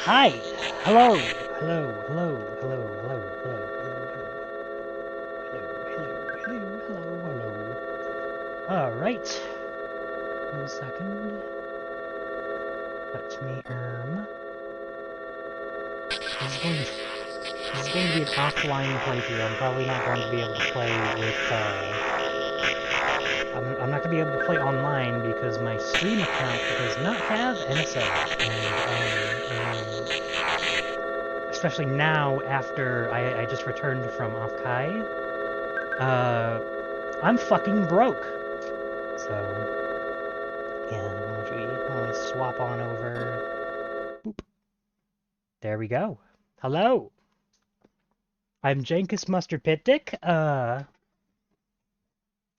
Hi! Hello! Hello, hello, hello, hello, hello, hello, hello. Alright. One second. Let me, This is going to be an offline playthrough. I'm probably not going to be able to play with, I'm not going to be able to play online because my Steam account does not have NSO. Especially now after I just returned from off-Kai, I'm fucking broke. So, yeah, why don't we swap on over. Boop. There we go. Hello. I'm Jankus Mustard Pittdick.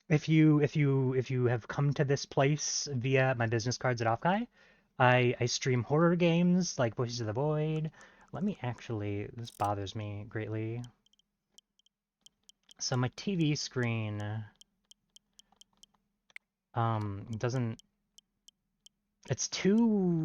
If you have come to this place via my business cards at off-Kai, I stream horror games like Voices of the Void. Let me actually, this bothers me greatly. So my TV screen doesn't, it's too,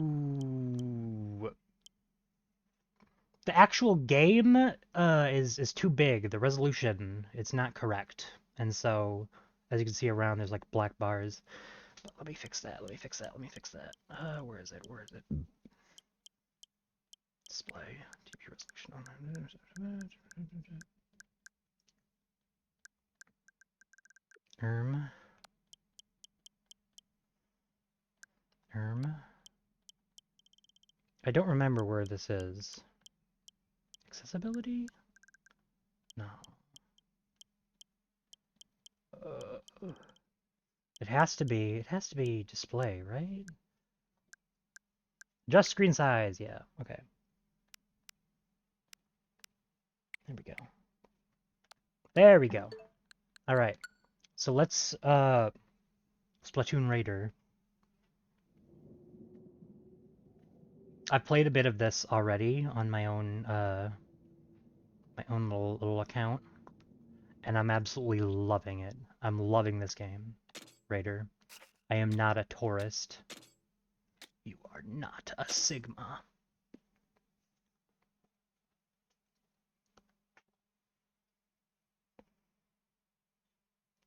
the actual game is too big. The resolution, it's not correct. And so as you can see around, there's like black bars. But let me fix that. Let me fix that. Let me fix that. Where is it? Where is it? Display TV resolution on. I don't remember where this is. Accessibility? No. It has to be display, right? Just screen size, yeah. Okay. There we go. There we go. Alright. So let's Splatoon Raider. I've played a bit of this already on my own little account, and I'm absolutely loving it. I'm loving this game, Raider. I am not a tourist. You are not a Sigma.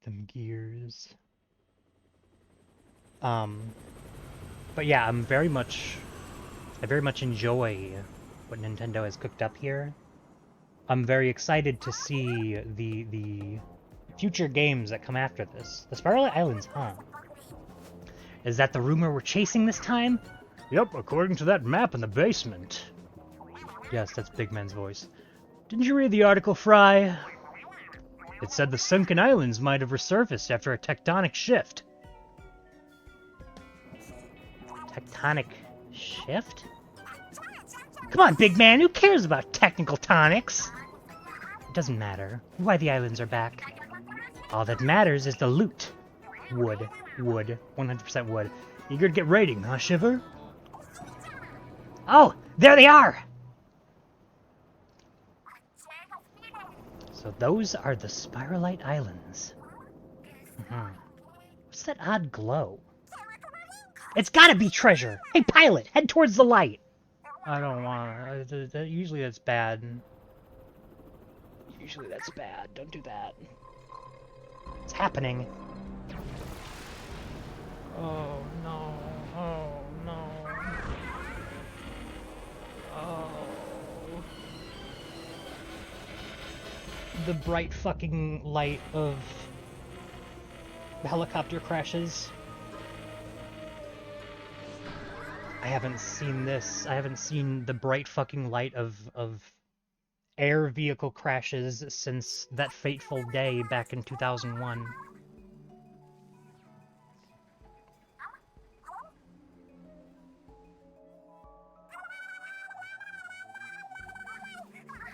Them gears. But yeah, I very much enjoy what Nintendo has cooked up here. I'm very excited to see the future games that come after this. The Spiral Islands, huh? Is that the rumor we're chasing this time? Yep, according to that map in the basement. Yes, that's Big Man's voice. Didn't you read the article, Fry? It said the sunken islands might have resurfaced after a tectonic shift. Tectonic shift? Come on, big man, who cares about technical tonics? It doesn't matter why the islands are back. All that matters is the loot. Wood. 100% wood. Eager to get raiding, huh, Shiver? Oh, there they are! So those are the Spiralite Islands. What's that odd glow? It's gotta be treasure! Hey, pilot, head towards the light! I don't want to. Usually that's bad. Usually that's bad. Don't do that. It's happening. Oh, no. Oh, no. Oh. The bright fucking light of helicopter crashes. I haven't seen this. I haven't seen the bright fucking light of air vehicle crashes since that fateful day back in 2001.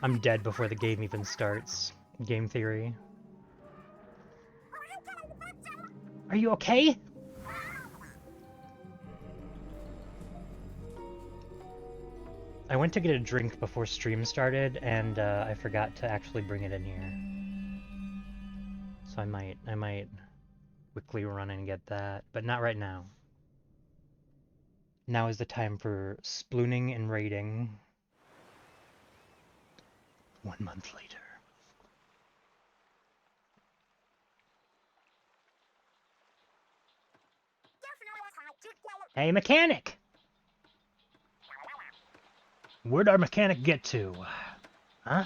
I'm dead before the game even starts. Game theory. Are you okay? I went to get a drink before stream started, and I forgot to actually bring it in here. So I might quickly run and get that, but not right now. Now is the time for splooning and raiding. 1 month later. Hey, mechanic! Where'd our mechanic get to? Huh?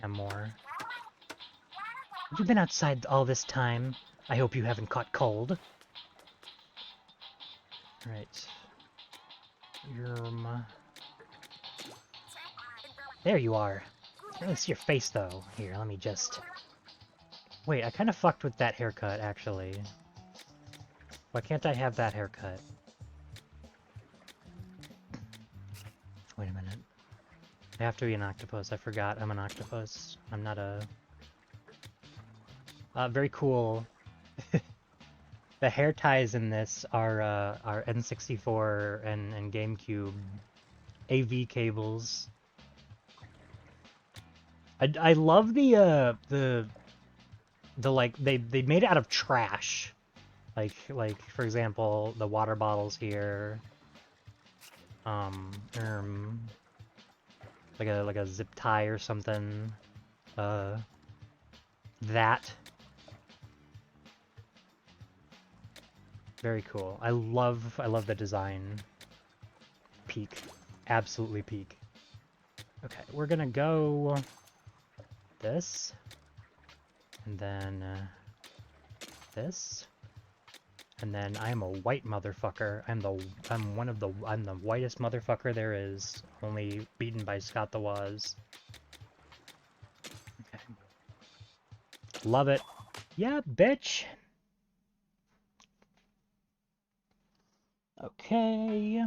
And more. You've been outside all this time. I hope you haven't caught cold. Right. There you are. Can't really see your face, though. Here, let me just... Wait, I kind of fucked with that haircut, actually. Why can't I have that haircut? Wait a minute. I have to be an octopus. I forgot I'm an octopus. I'm not a... very cool. The hair ties in this are N64 and GameCube AV cables. I love the like they made it out of trash. Like for example, the water bottles here. Like a zip tie or something. That. Very cool. I love the design. Peak. Absolutely peak. Okay, we're gonna go this. And then this. And then I'm a white motherfucker. I'm the whitest motherfucker there is. Only beaten by Scott the Woz. Okay. Love it. Yeah, bitch. Okay.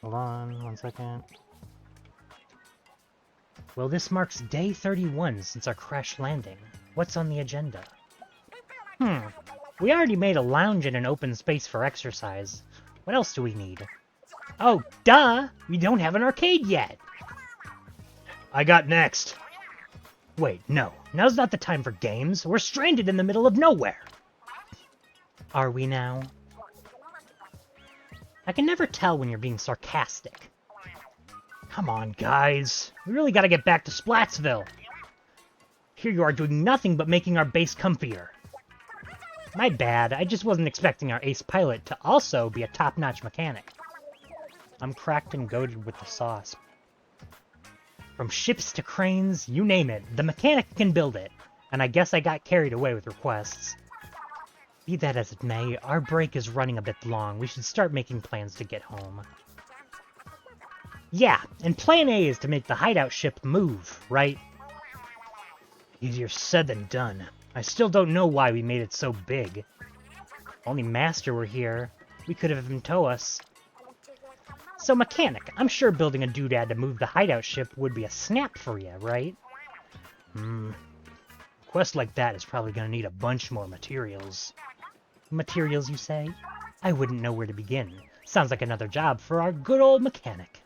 Hold on, 1 second. Well, this marks day 31 since our crash landing. What's on the agenda? We already made a lounge and an open space for exercise. What else do we need? Oh, duh! We don't have an arcade yet! I got next! Wait, no. Now's not the time for games. We're stranded in the middle of nowhere! Are we now? I can never tell when you're being sarcastic. Come on, guys. We really gotta get back to Splatsville. Here you are doing nothing but making our base comfier. My bad, I just wasn't expecting our ace pilot to also be a top-notch mechanic. I'm cracked and goated with the sauce. From ships to cranes, you name it, the mechanic can build it. And I guess I got carried away with requests. Be that as it may, our break is running a bit long. We should start making plans to get home. Yeah, and plan A is to make the hideout ship move, right? Easier said than done. I still don't know why we made it so big. Only Master were here. We could have him tow us. So, mechanic, I'm sure building a doodad to move the hideout ship would be a snap for you, right? A quest like that is probably gonna need a bunch more materials. Materials, you say? I wouldn't know where to begin. Sounds like another job for our good old mechanic.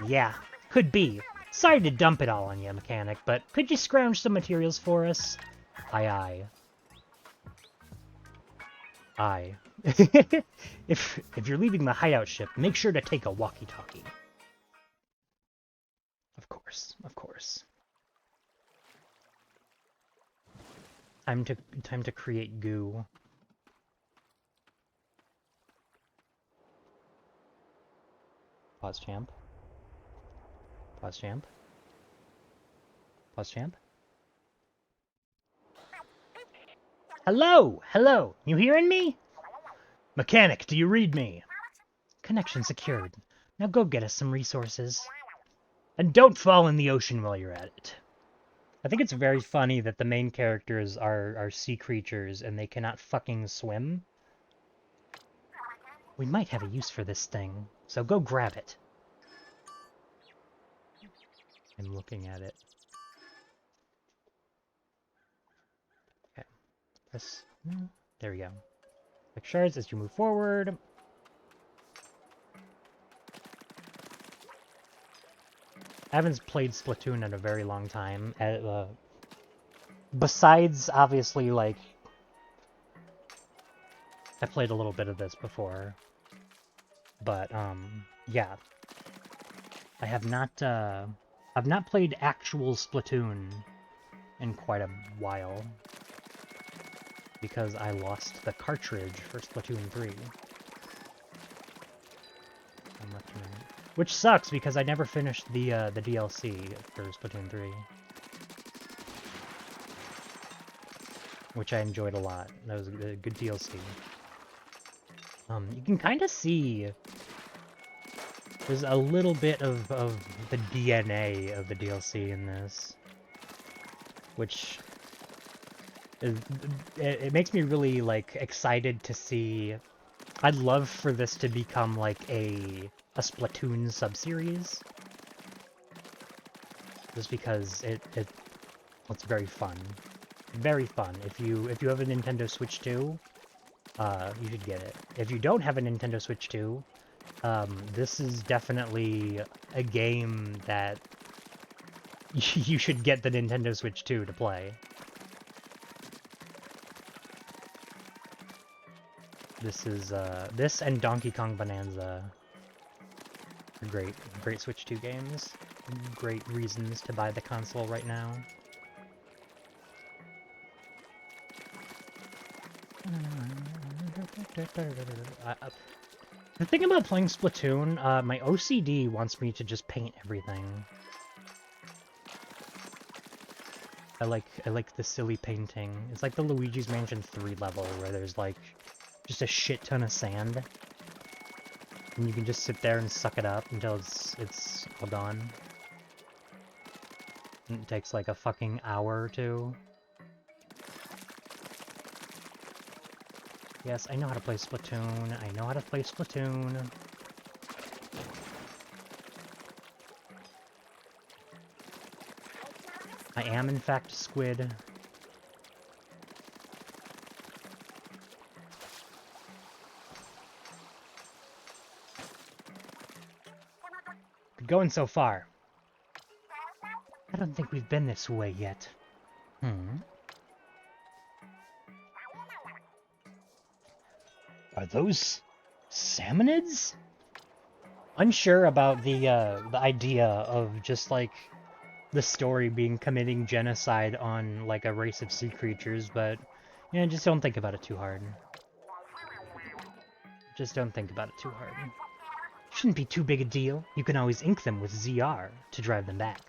Yeah, could be. Sorry to dump it all on you, mechanic, but could you scrounge some materials for us? Aye, aye. Aye. If you're leaving the hideout ship, make sure to take a walkie-talkie. Of course, of course. Time to create goo. Pause champ. Pause champ. Pause champ. Hello! Hello! You hearing me? Mechanic, do you read me? Connection secured. Now go get us some resources. And don't fall in the ocean while you're at it. I think it's very funny that the main characters are sea creatures and they cannot fucking swim. We might have a use for this thing, so go grab it. I'm looking at it. Okay. Press... There we go. Click shards as you move forward. I haven't played Splatoon in a very long time. Besides, obviously, like, I played a little bit of this before. But, yeah. I have not, I've not played actual Splatoon in quite a while. Because I lost the cartridge for Splatoon 3. Which sucks, because I never finished the DLC for Splatoon 3. Which I enjoyed a lot. That was a good DLC. You can kind of see there's a little bit of the DNA of the DLC in this. Which it makes me really, like, excited to see. I'd love for this to become, like, a Splatoon subseries. Just because it's very fun. Very fun. If you have a Nintendo Switch 2, you should get it. If you don't have a Nintendo Switch 2, this is definitely a game that you should get the Nintendo Switch 2 to play. This is, this and Donkey Kong Bonanza are great Switch 2 games. Great reasons to buy the console right now. The thing about playing Splatoon, my OCD wants me to just paint everything. I like the silly painting. It's like the Luigi's Mansion 3 level where there's like just a shit ton of sand. And you can just sit there and suck it up until it's all gone. And it takes like a fucking hour or two. Yes, I know how to play Splatoon. I know how to play Splatoon. I am, in fact, a squid. Good going so far. I don't think we've been this way yet. Are those salmonids? Unsure about the idea of just, like, the story being committing genocide on, like, a race of sea creatures, but, you know, just don't think about it too hard. Just don't think about it too hard. Shouldn't be too big a deal. You can always ink them with ZR to drive them back.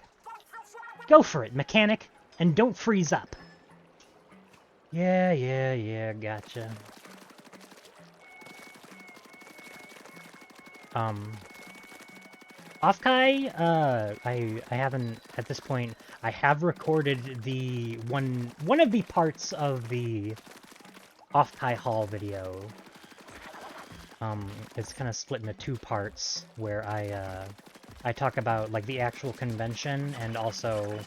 Go for it, mechanic, and don't freeze up. Yeah, gotcha. Offkai, I haven't, at this point, I have recorded the one of the parts of the Offkai Hall video. It's kind of split into two parts, where I talk about, like, the actual convention, and also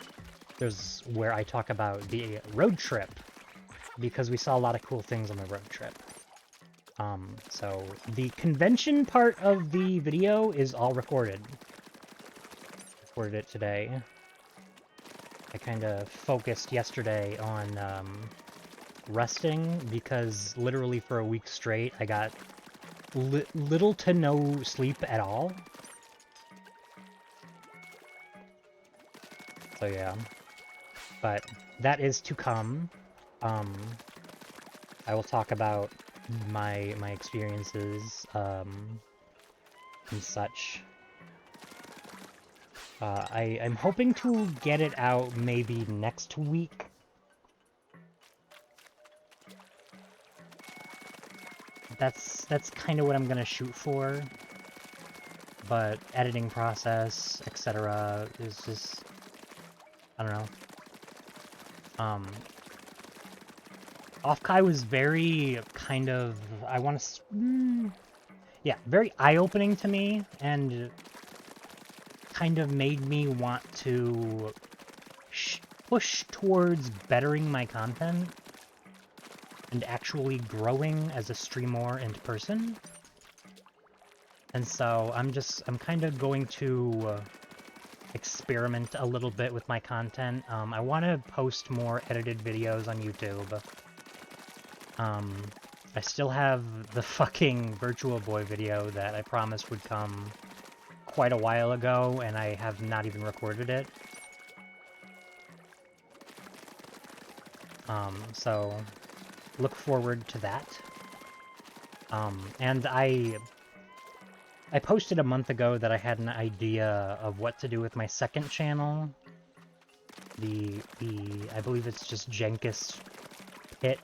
there's where I talk about the road trip, because we saw a lot of cool things on the road trip. So the convention part of the video is all recorded. Recorded it today. I kind of focused yesterday on resting, because literally for a week straight I got little to no sleep at all. So yeah. But that is to come. I will talk about my experiences and such. I'm hoping to get it out maybe next week. That's kind of what I'm gonna shoot for. But editing process, etc. is just, I don't know. Offkai was very kind of, I want to, yeah, very eye-opening to me, and kind of made me want to push towards bettering my content and actually growing as a streamer and person. And so I'm kind of going to experiment a little bit with my content. I want to post more edited videos on YouTube. I still have the fucking Virtual Boy video that I promised would come quite a while ago, and I have not even recorded it. So look forward to that. And I posted a month ago that I had an idea of what to do with my second channel. I believe it's just Jenkins Pit.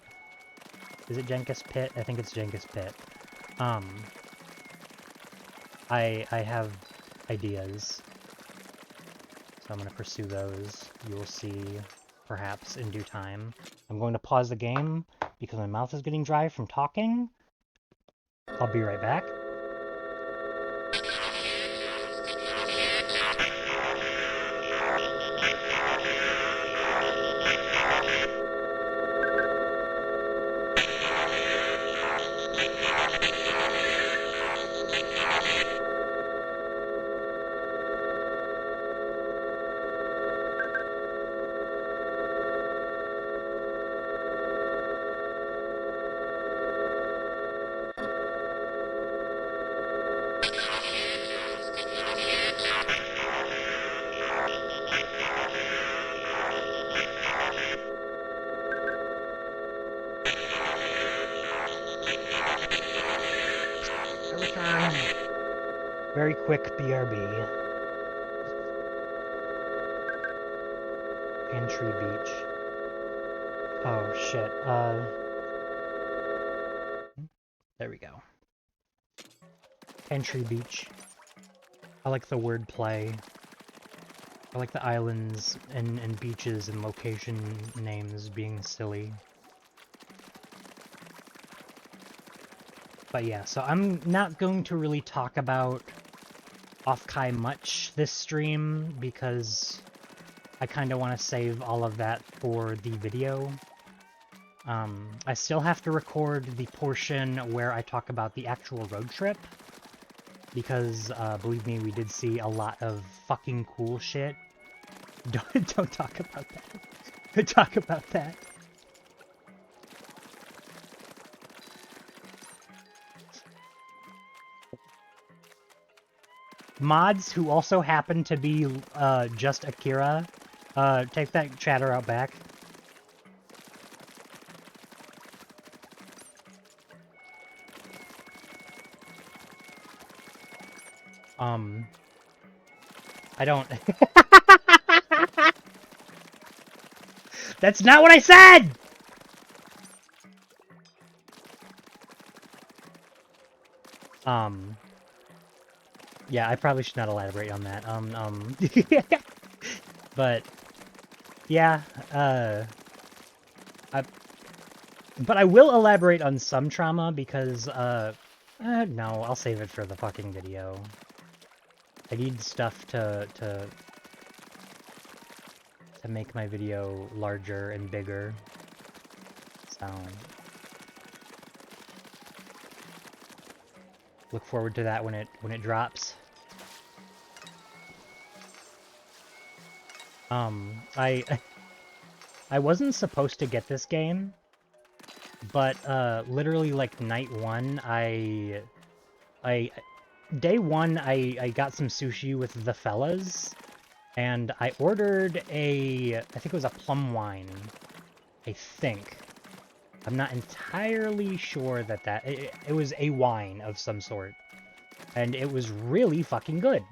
Is it Jenkins Pit? I think it's Jenkins Pit. I have ideas, so I'm going to pursue those. You will see, perhaps, in due time. I'm going to pause the game because my mouth is getting dry from talking. I'll be right back. Very quick BRB. Pantry Beach. Oh shit, there we go. Pantry Beach. I like the wordplay. I like the islands and beaches and location names being silly. But yeah, so I'm not going to really talk about Off-Kai much this stream because I kind of want to save all of that for the video. I still have to record the portion where I talk about the actual road trip because, believe me, we did see a lot of fucking cool shit. Don't talk about that. Don't talk about that. Mods who also happen to be just Akira, take that chatter out back. I don't... That's not what I said! Yeah, I probably should not elaborate on that. But, yeah, but I will elaborate on some trauma because, no, I'll save it for the fucking video. I need stuff to make my video larger and bigger. So, look forward to that when it drops. I wasn't supposed to get this game, but literally like night one, day one I got some sushi with the fellas, and I ordered I think it was a plum wine, I think. I'm not entirely sure that it was a wine of some sort, and it was really fucking good.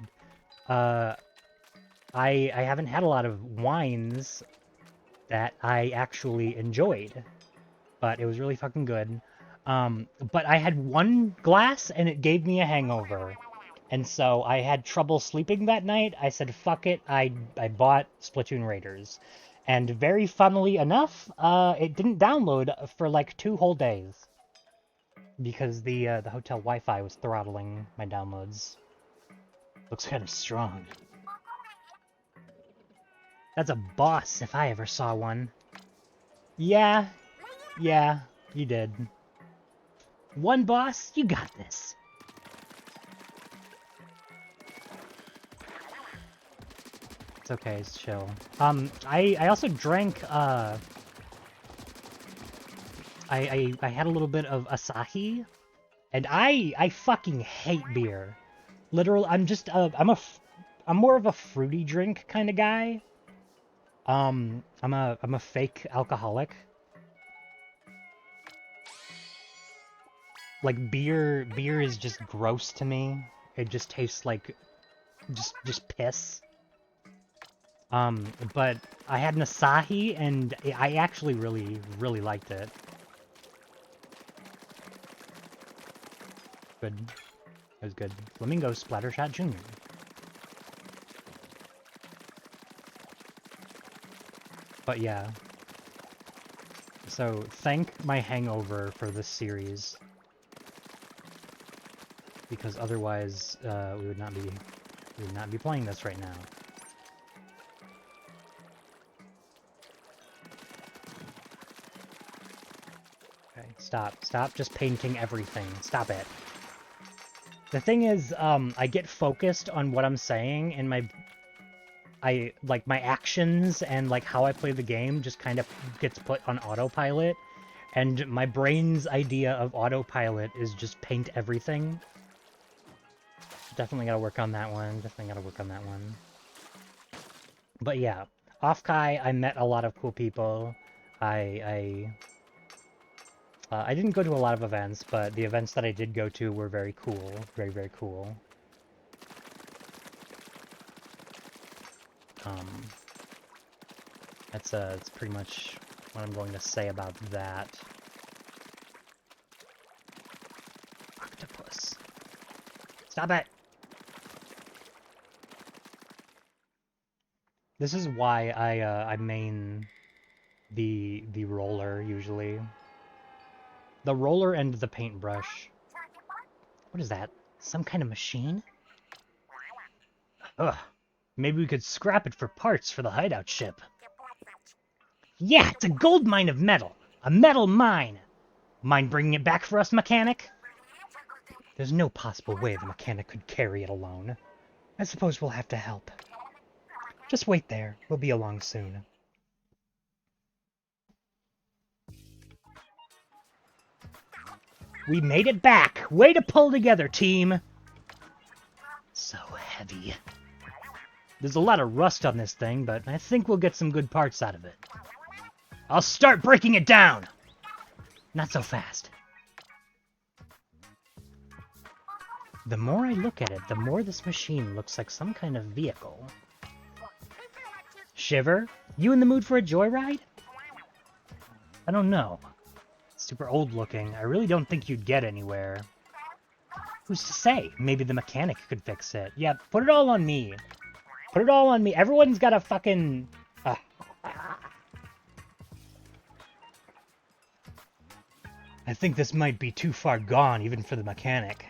I haven't had a lot of wines that I actually enjoyed, but it was really fucking good. But I had one glass and it gave me a hangover, and so I had trouble sleeping that night. I said fuck it, I bought Splatoon Raiders, and very funnily enough, it didn't download for like 2 whole days because the hotel Wi-Fi was throttling my downloads. Looks kind of strong. That's a boss if I ever saw one. Yeah, you did. One boss, you got this. okay, it's chill. I also drank, I had a little bit of Asahi, and I fucking hate beer. Literal, I'm more of a fruity drink kind of guy. I'm a fake alcoholic. Like beer is just gross to me. It just tastes like just piss. But I had an Asahi and I actually really liked it. Good. It was good. Flamingo Splattershot Jr. But yeah. So thank my hangover for this series. Because otherwise we would not be playing this right now. Okay, stop just painting everything. Stop it. The thing is, I get focused on what I'm saying, and my actions and like how I play the game just kind of gets put on autopilot, and my brain's idea of autopilot is just paint everything. Definitely gotta work on that one. But yeah, off Kai, I met a lot of cool people. I didn't go to a lot of events, but the events that I did go to were very cool. Very cool. That's pretty much what I'm going to say about that. Octopus. Stop it! This is why I main the roller usually. The roller and the paintbrush. What is that? Some kind of machine? Ugh. Maybe we could scrap it for parts for the hideout ship. Yeah, it's a gold mine of metal. A metal mine. Mind bringing it back for us, mechanic? There's no possible way the mechanic could carry it alone. I suppose we'll have to help. Just wait there. We'll be along soon. We made it back! Way to pull together, team! So heavy. There's a lot of rust on this thing, but I think we'll get some good parts out of it. I'll start breaking it down! Not so fast. The more I look at it, the more this machine looks like some kind of vehicle. Shiver, you in the mood for a joyride? I don't know. It's super old looking. I really don't think you'd get anywhere. Who's to say? Maybe the mechanic could fix it. Yeah, put it all on me. Put it all on me. Everyone's got a fucking... I think this might be too far gone, even for the mechanic.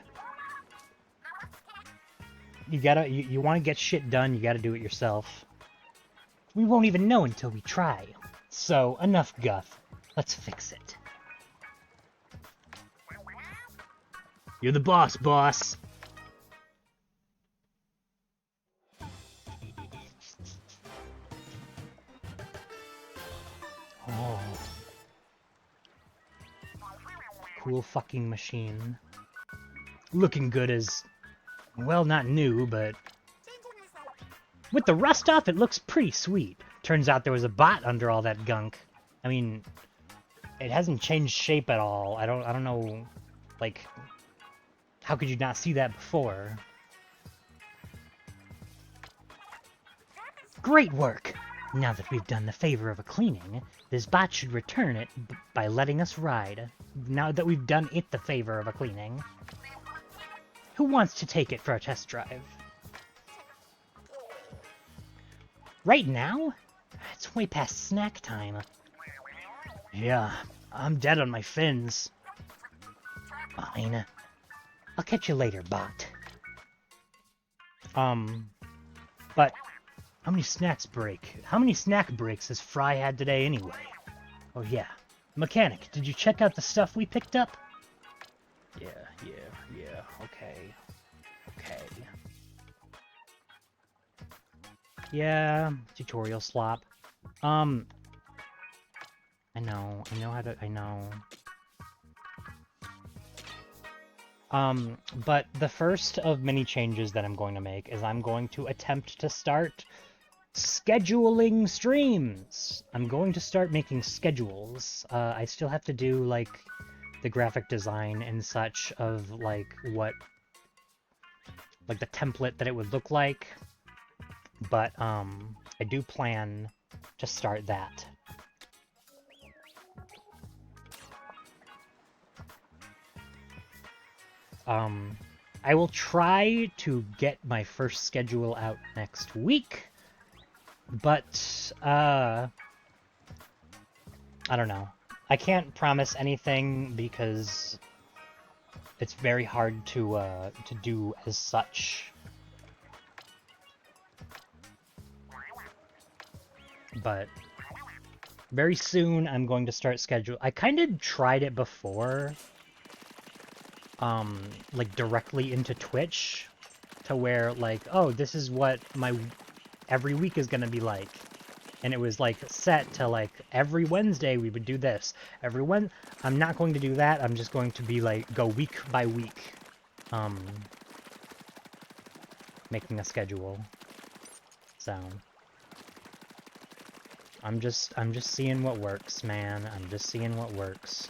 You want to get shit done, you gotta do it yourself. We won't even know until we try. So, enough guff. Let's fix it. You're the boss, boss! Oh. Cool fucking machine. Looking good as... well, not new, but... with the rust off, it looks pretty sweet. Turns out there was a bot under all that gunk. I mean, it hasn't changed shape at all. I don't know, like... how could you not see that before? Great work! Now that we've done the favor of a cleaning, this bot should return it by letting us ride. Now that we've done it the favor of a cleaning. Who wants to take it for a test drive? Right now? It's way past snack time. Yeah, I'm dead on my fins. Fine. I'll catch you later, bot. But how many snack breaks has Fry had today anyway? Oh yeah. Mechanic, did you check out the stuff we picked up? Yeah, okay. Yeah, tutorial slop. I know how to, I know. But the first of many changes that I'm going to make is I'm going to attempt to start scheduling streams. I'm going to start making schedules. I still have to do, like, the graphic design and such of, like, what, like, the template that it would look like. But, I do plan to start that. I will try to get my first schedule out next week, but, I don't know. I can't promise anything because it's very hard to do as such. But very soon I'm going to start schedule. I kind of tried it before, like directly into Twitch, to where like, oh, this is what my every week is gonna be like, and it was like set to like every Wednesday we would do this. I'm not going to do that. I'm just going to be like go week by week, making a schedule. So I'm just seeing what works, man. I'm just seeing what works.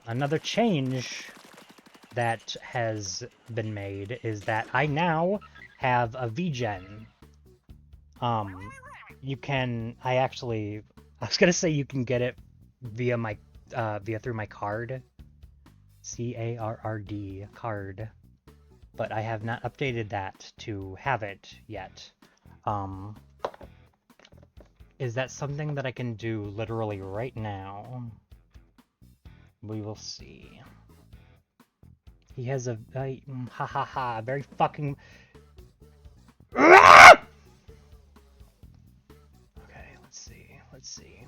Another change that has been made is that I now have a VGen. You can, I was gonna say you can get it via my, through my card. C-A-R-R-D, card. But I have not updated that to have it yet. Is that something that I can do literally right now? We will see. He has a, very fucking... Okay, let's see.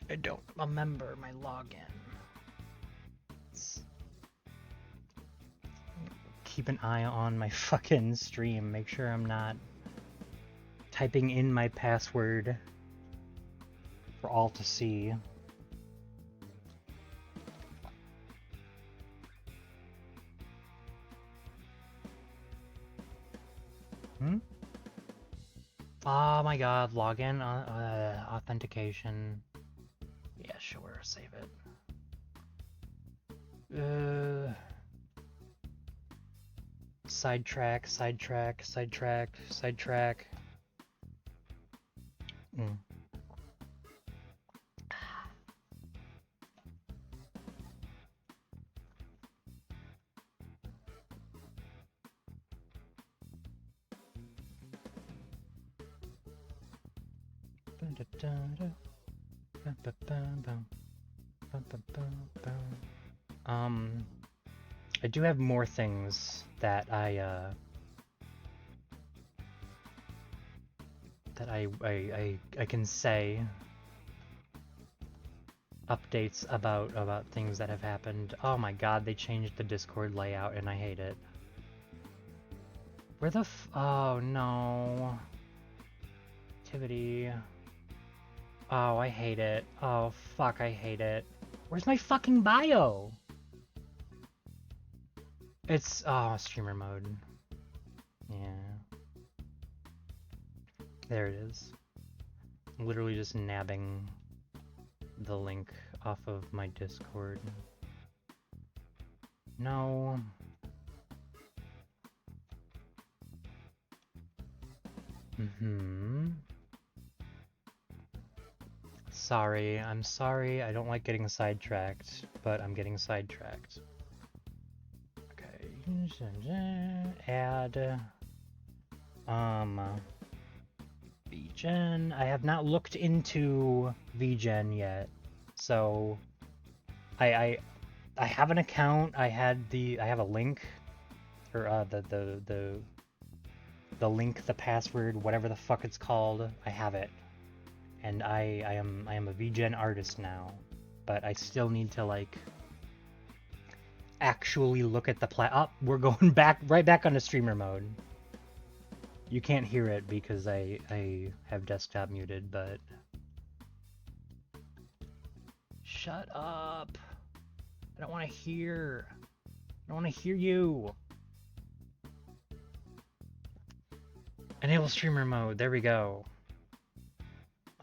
I don't remember my login. Keep an eye on my fucking stream. Make sure I'm not typing in my password for all to see. Oh my god, login, authentication. Yeah, sure, save it. Sidetrack. I do have more things that I can say. Updates about things that have happened. Oh my god, they changed the Discord layout and I hate it. Where the oh no. Activity. Oh, I hate it. Oh fuck, I hate it. Where's my fucking bio? It's, oh, streamer mode. Yeah. There it is. I'm literally just nabbing the link off of my Discord. No. Sorry, I'm sorry. I don't like getting sidetracked, but I'm getting sidetracked. Add VGen. I have not looked into VGen yet, so I have an account. I have a link, or the link, the password, whatever the fuck it's called. I have it, and I am a VGen artist now, but I still need to like actually look at the oh, we're going right back onto streamer mode. You can't hear it because I have desktop muted, but... Shut up! I don't want to hear. I don't want to hear you. Enable streamer mode. There we go.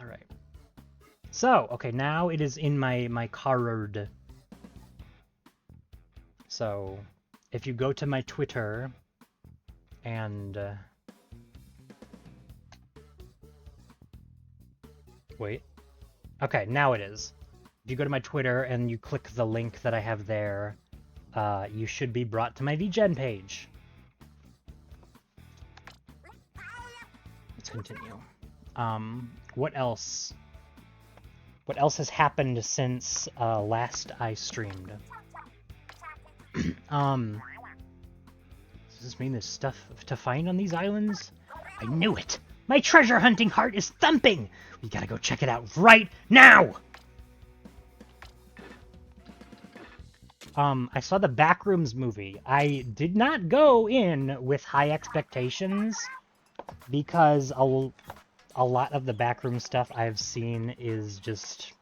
All right. So, okay, now it is in my card. So, if you go to my Twitter and wait. Okay, now it is. If you go to my Twitter and you click the link that I have there, you should be brought to my VGen page. Let's continue. What else? What else has happened since last I streamed? Does this mean there's stuff to find on these islands? I knew it! My treasure hunting heart is thumping! We gotta go check it out right now! I saw the Backrooms movie. I did not go in with high expectations because a lot of the Backroom stuff I've seen is just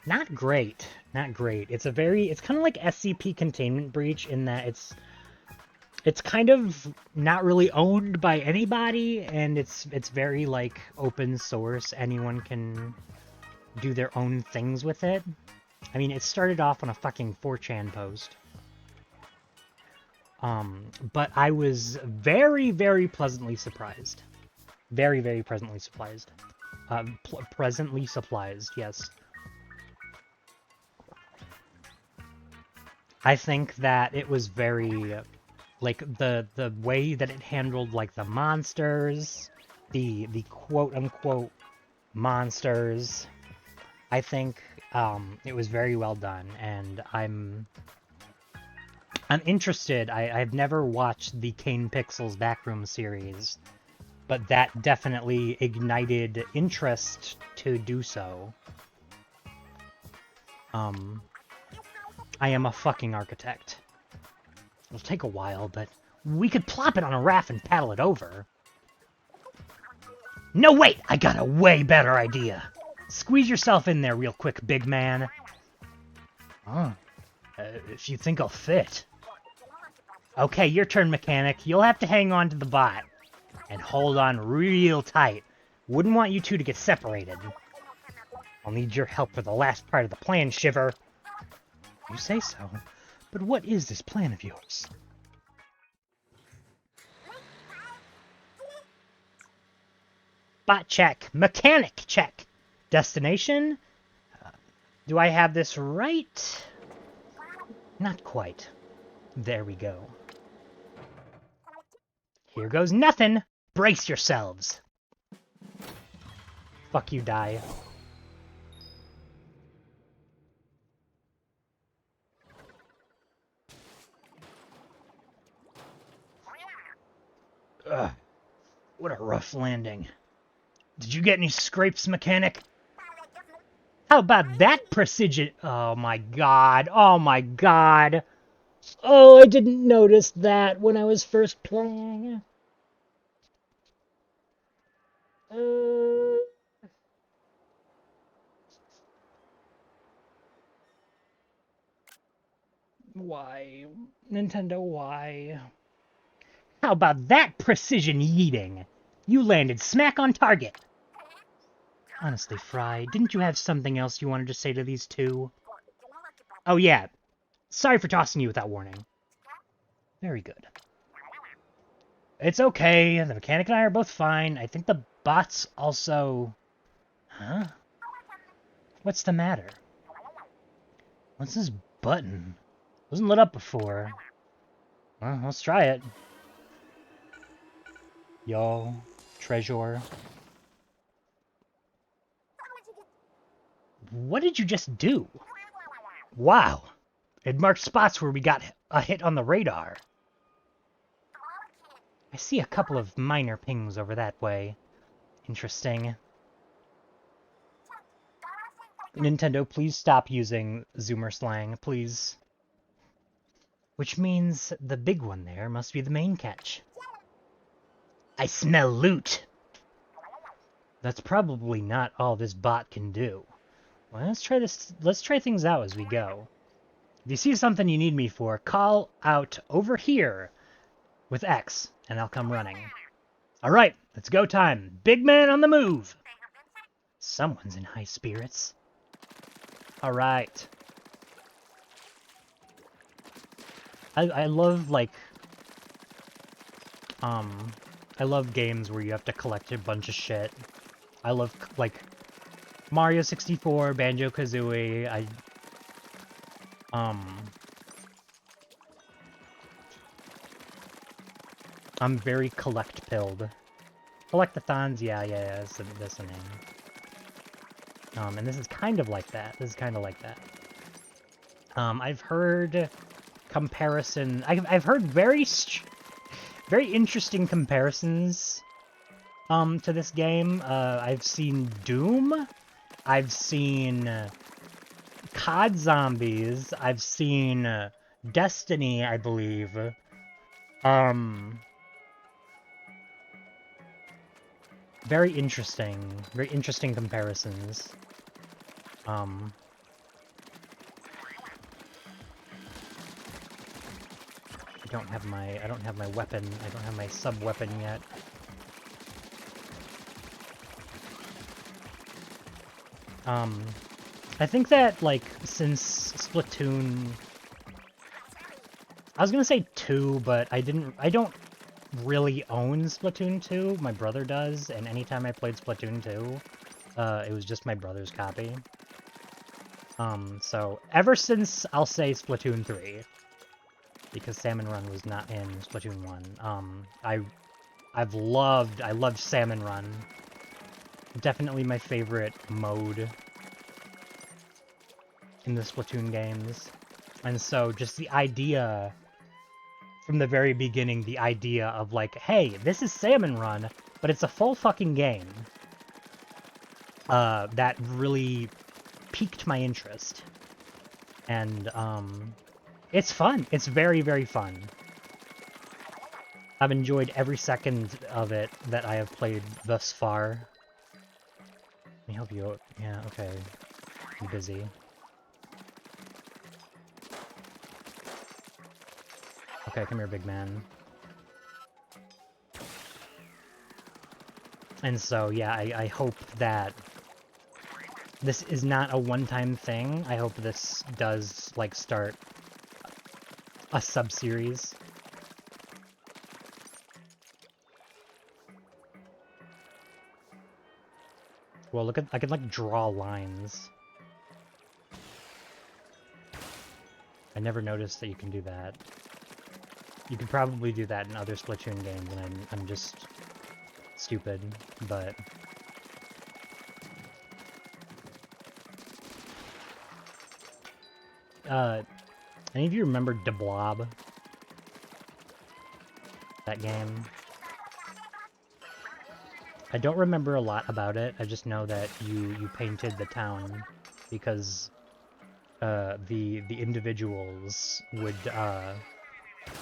not great. Not great. It's kind of like SCP Containment Breach in that it's kind of not really owned by anybody, and it's very like open source. Anyone can do their own things with it. I mean, it started off on a fucking 4chan post. But I was very, very pleasantly surprised. Very, very pleasantly surprised. Presently surprised, yes. I think that it was very, like, the way that it handled, like, the monsters, the quote-unquote monsters, I think, it was very well done, and I'm interested. I've never watched the Kane Pixels Backroom series, but that definitely ignited interest to do so. I am a fucking architect. It'll take a while, but we could plop it on a raft and paddle it over. No, wait! I got a way better idea! Squeeze yourself in there real quick, big man. If you think I'll fit. Okay, your turn, mechanic. You'll have to hang on to the bot. And hold on real tight. Wouldn't want you two to get separated. I'll need your help for the last part of the plan, Shiver. You say so, but what is this plan of yours? Bot check. Mechanic check. Destination? Do I have this right? Not quite. There we go. Here goes nothing. Brace yourselves. Fuck you, die. Ugh. What a rough landing. Did you get any scrapes, mechanic? How about that precision? Oh my god. Oh my god. Oh, I didn't notice that when I was first playing. Why? Nintendo, why? How about that precision yeeting? You landed smack on target. Honestly, Fry, didn't you have something else you wanted to say to these two? Oh yeah. Sorry for tossing you without warning. Very good. It's okay. The mechanic and I are both fine. I think the bot's also... Huh? What's the matter? What's this button? It wasn't lit up before. Well, let's try it. Yo, treasure. What did you just do? Wow. It marked spots where we got a hit on the radar. I see a couple of minor pings over that way. Interesting. Nintendo, please stop using Zoomer slang, please. Which means the big one there must be the main catch. I smell loot! That's probably not all this bot can do. Well, let's try things out as we go. If you see something you need me for, call out over here with X, and I'll come running. Alright, let's go time. Big man on the move! Someone's in high spirits. Alright. I love, like... I love games where you have to collect a bunch of shit. I love, like, Mario 64, Banjo-Kazooie, I'm very collect-pilled. Collectathons, yeah, that's the name. And this is kind of like that. I've heard comparison... I've heard very interesting comparisons to this game. I've seen Doom. I've seen COD Zombies. I've seen Destiny, I believe. Very interesting comparisons. I don't have my weapon. I don't have my sub-weapon yet. I think that, like, since Splatoon... I was gonna say 2, but I don't really own Splatoon 2. My brother does, and anytime I played Splatoon 2, it was just my brother's copy. So, ever since, I'll say Splatoon 3, because Salmon Run was not in Splatoon 1. I loved Salmon Run. Definitely my favorite mode in the Splatoon games. And so, just the idea... From the very beginning, the idea of, like, hey, this is Salmon Run, but it's a full fucking game. That really piqued my interest. And, it's fun. It's very, very fun. I've enjoyed every second of it that I have played thus far. Let me help you out. Yeah, okay. I'm busy. Okay, come here, big man. And so, yeah, I hope that this is not a one-time thing. I hope this does, like, start a sub-series. Well, look at, I could, like, draw lines. I never noticed that you can do that. You could probably do that in other Splatoon games, and I'm just stupid, but... any of you remember De Blob? That game? I don't remember a lot about it, I just know that you painted the town, because, the individuals would,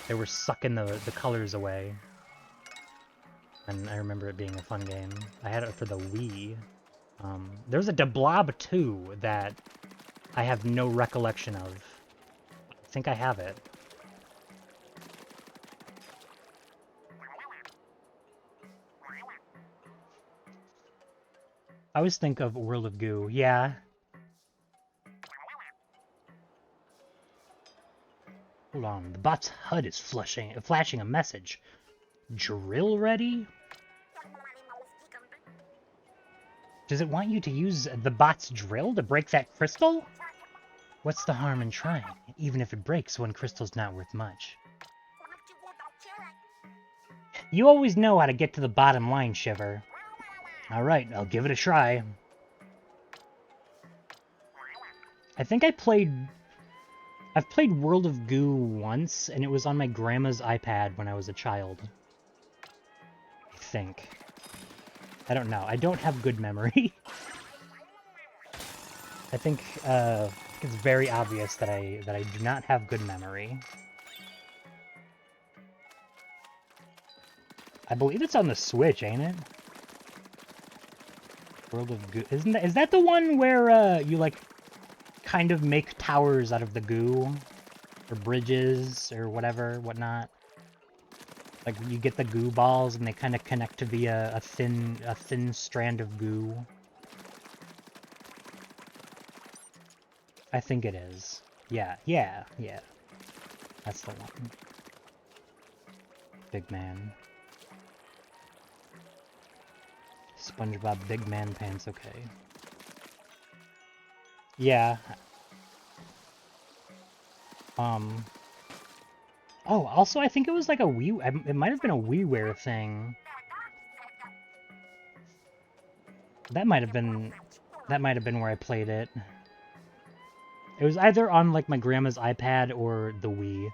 they were sucking the colors away. And I remember it being a fun game. I had it for the Wii. There's a De Blob 2 that I have no recollection of. I think I have it. I always think of World of Goo. Yeah. Hold on, the bot's HUD is flashing a message. Drill ready? Does it want you to use the bot's drill to break that crystal? What's the harm in trying? Even if it breaks, one crystal's not worth much. You always know how to get to the bottom line, Shiver. Alright, I'll give it a try. I think I've played World of Goo once, and it was on my grandma's iPad when I was a child. I think. I don't know. I don't have good memory. I think it's very obvious that I do not have good memory. I believe it's on the Switch, ain't it? World of Goo. Is that the one where you like kind of make towers out of the goo? Or bridges or whatnot? Like you get the goo balls and they kind of connect via a thin strand of goo. I think it is. Yeah. That's the one. Big man. SpongeBob Big Man Pants, okay. Yeah. Oh, also I think it was like a Wii... It might have been a WiiWare thing. That might have been where I played it. It was either on like my grandma's iPad or the Wii.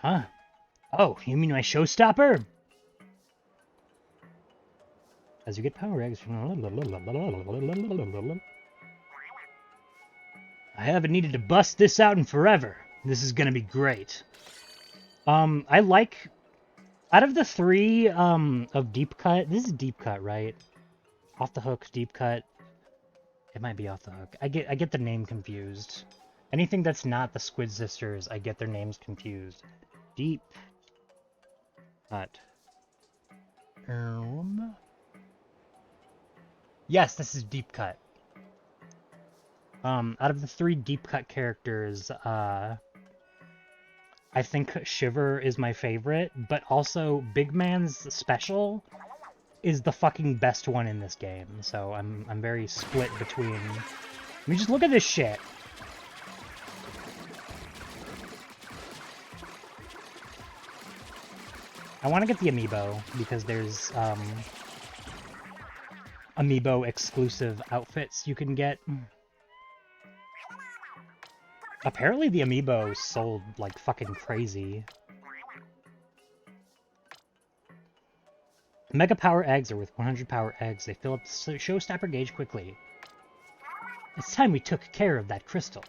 Huh? Oh, you mean my showstopper? As you get power eggs... I haven't needed to bust this out in forever. This is gonna be great. I like... Out of the three, of Deep Cut... This is Deep Cut, right? Off the Hook, Deep Cut... It might be Off the Hook. I get the name confused. Anything that's not the Squid Sisters, I get their names confused. Deep Cut. Yes, this is Deep Cut. Out of the three Deep Cut characters, I think Shiver is my favorite, but also Big Man's special is the fucking best one in this game. So I'm very split between... I mean, just look at this shit. I want to get the amiibo because there's amiibo exclusive outfits you can get. Apparently the amiibo sold like fucking crazy. Mega power eggs are worth 100 power eggs. They fill up the showstopper gauge quickly. It's time we took care of that crystal.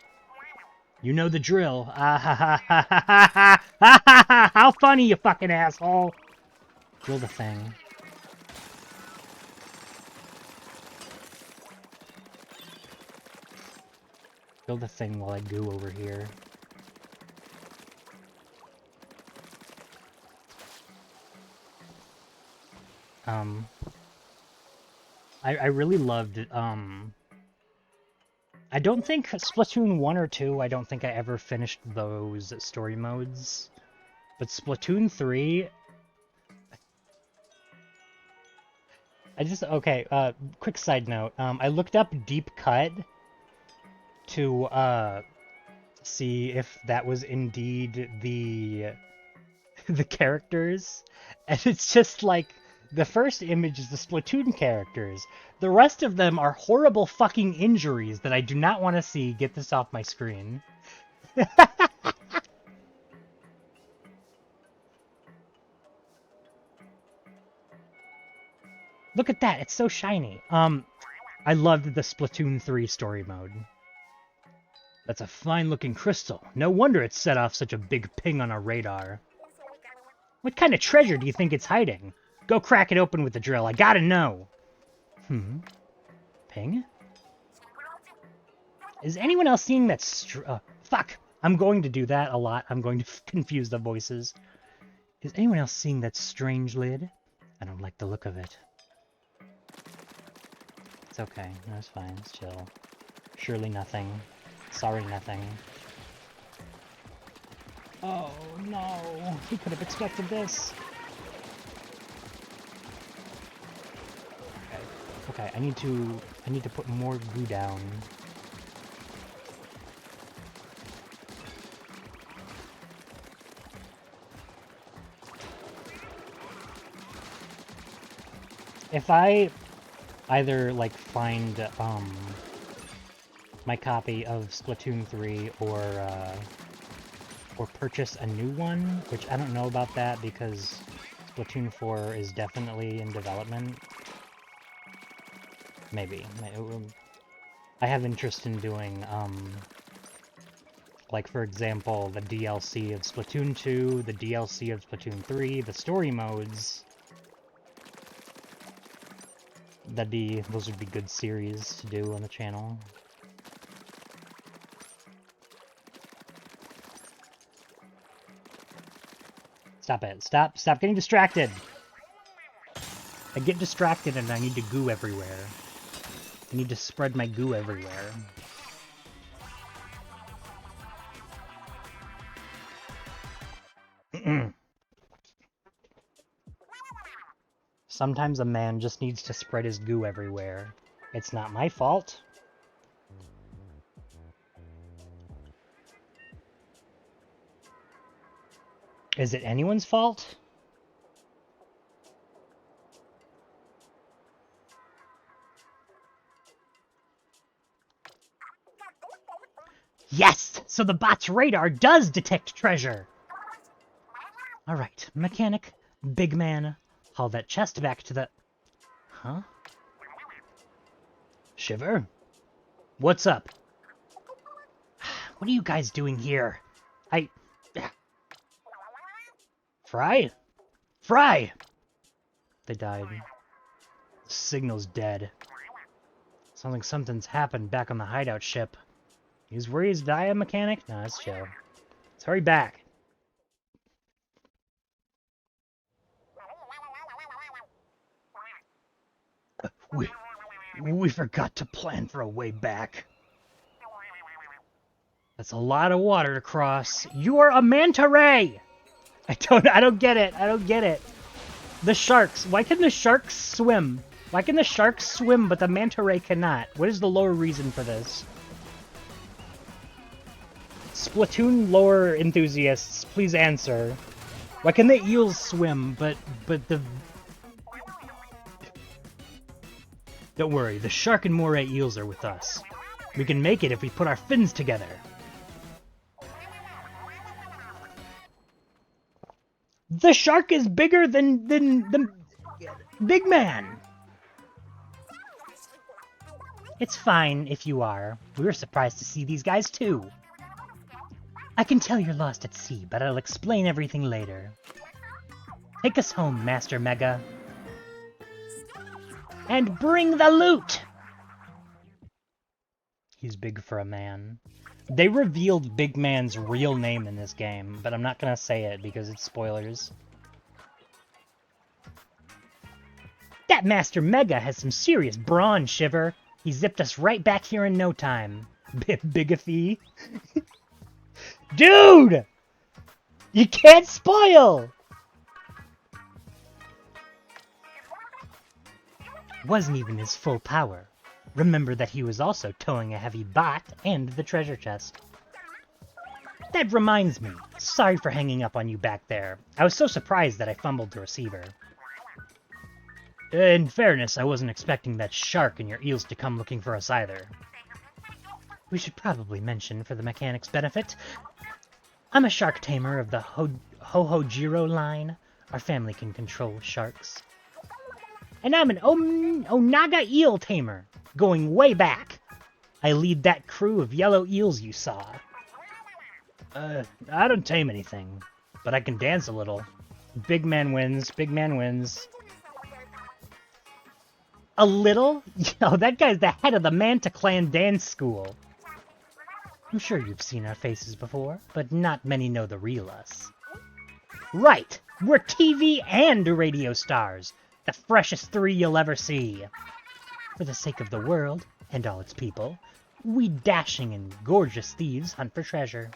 You know the drill. Ah ha ha ha ha ha ha ha ha ha! How funny, you fucking asshole! Drill the thing. Drill the thing while I goo over here. I really loved it. I don't think Splatoon 1 or 2, I don't think I ever finished those story modes. But Splatoon 3... Okay, quick side note. I looked up Deep Cut to, see if that was indeed the characters. And it's just like... The first image is the Splatoon characters. The rest of them are horrible fucking injuries that I do not want to see. Get this off my screen. Look at that. It's so shiny. I loved the Splatoon 3 story mode. That's a fine-looking crystal. No wonder it set off such a big ping on our radar. What kind of treasure do you think it's hiding? Go crack it open with the drill. I gotta know. Ping? Is anyone else seeing that fuck! I'm going to do that a lot. I'm going to confuse the voices. Is anyone else seeing that strange lid? I don't like the look of it. It's okay. No, it's fine. It's chill. Surely nothing. Sorry, nothing. Oh, no. He could have expected this. Okay, I need to put more glue down. If I either like find my copy of Splatoon 3 or purchase a new one, which I don't know about that because Splatoon 4 is definitely in development. Maybe. I have interest in doing Like, for example, the DLC of Splatoon 2, the DLC of Splatoon 3, the story modes. Those would be good series to do on the channel. Stop it. Stop getting distracted! I get distracted and I need to goo everywhere. I need to spread my goo everywhere. Sometimes a man just needs to spread his goo everywhere. It's not my fault. Is it anyone's fault? Yes! So the bot's radar does detect treasure! Alright, mechanic, big man, haul that chest back to the... Huh? Shiver? What's up? What are you guys doing here? Fry? Fry! They died. The signal's dead. Sounds like something's happened back on the hideout ship. He's worried he's die a mechanic? No, that's chill. Let's hurry back. We forgot to plan for a way back. That's a lot of water to cross. You're a manta ray! I don't get it. I don't get it. The sharks. Why can the sharks swim? Why can the sharks swim but the manta ray cannot? What is the lore reason for this? Splatoon lore enthusiasts, please answer. Why can the eels swim but the... Don't worry, the shark and moray eels are with us. We can make it if we put our fins together. The shark is bigger than the big man. It's fine if you are. We were surprised to see these guys too. I can tell you're lost at sea, but I'll explain everything later. Take us home, Master Mega. And bring the loot! He's big for a man. They revealed Big Man's real name in this game, but I'm not gonna say it because it's spoilers. That Master Mega has some serious brawn, Shiver. He zipped us right back here in no time. Bigathy. Dude! You can't spoil! Wasn't even his full power. Remember that he was also towing a heavy bot and the treasure chest. That reminds me. Sorry for hanging up on you back there. I was so surprised that I fumbled the receiver. In fairness, I wasn't expecting that shark and your eels to come looking for us either. We should probably mention, for the mechanic's benefit, I'm a shark tamer of the Ho-Ho-Jiro line. Our family can control sharks. And I'm an Onaga eel tamer, going way back. I lead that crew of yellow eels you saw. I don't tame anything, but I can dance a little. Big man wins, big man wins. A little? Yo, that guy's the head of the Manta Clan dance school. I'm sure you've seen our faces before, but not many know the real us. Right! We're TV and radio stars! The freshest three you'll ever see. For the sake of the world, and all its people, we dashing and gorgeous thieves hunt for treasure.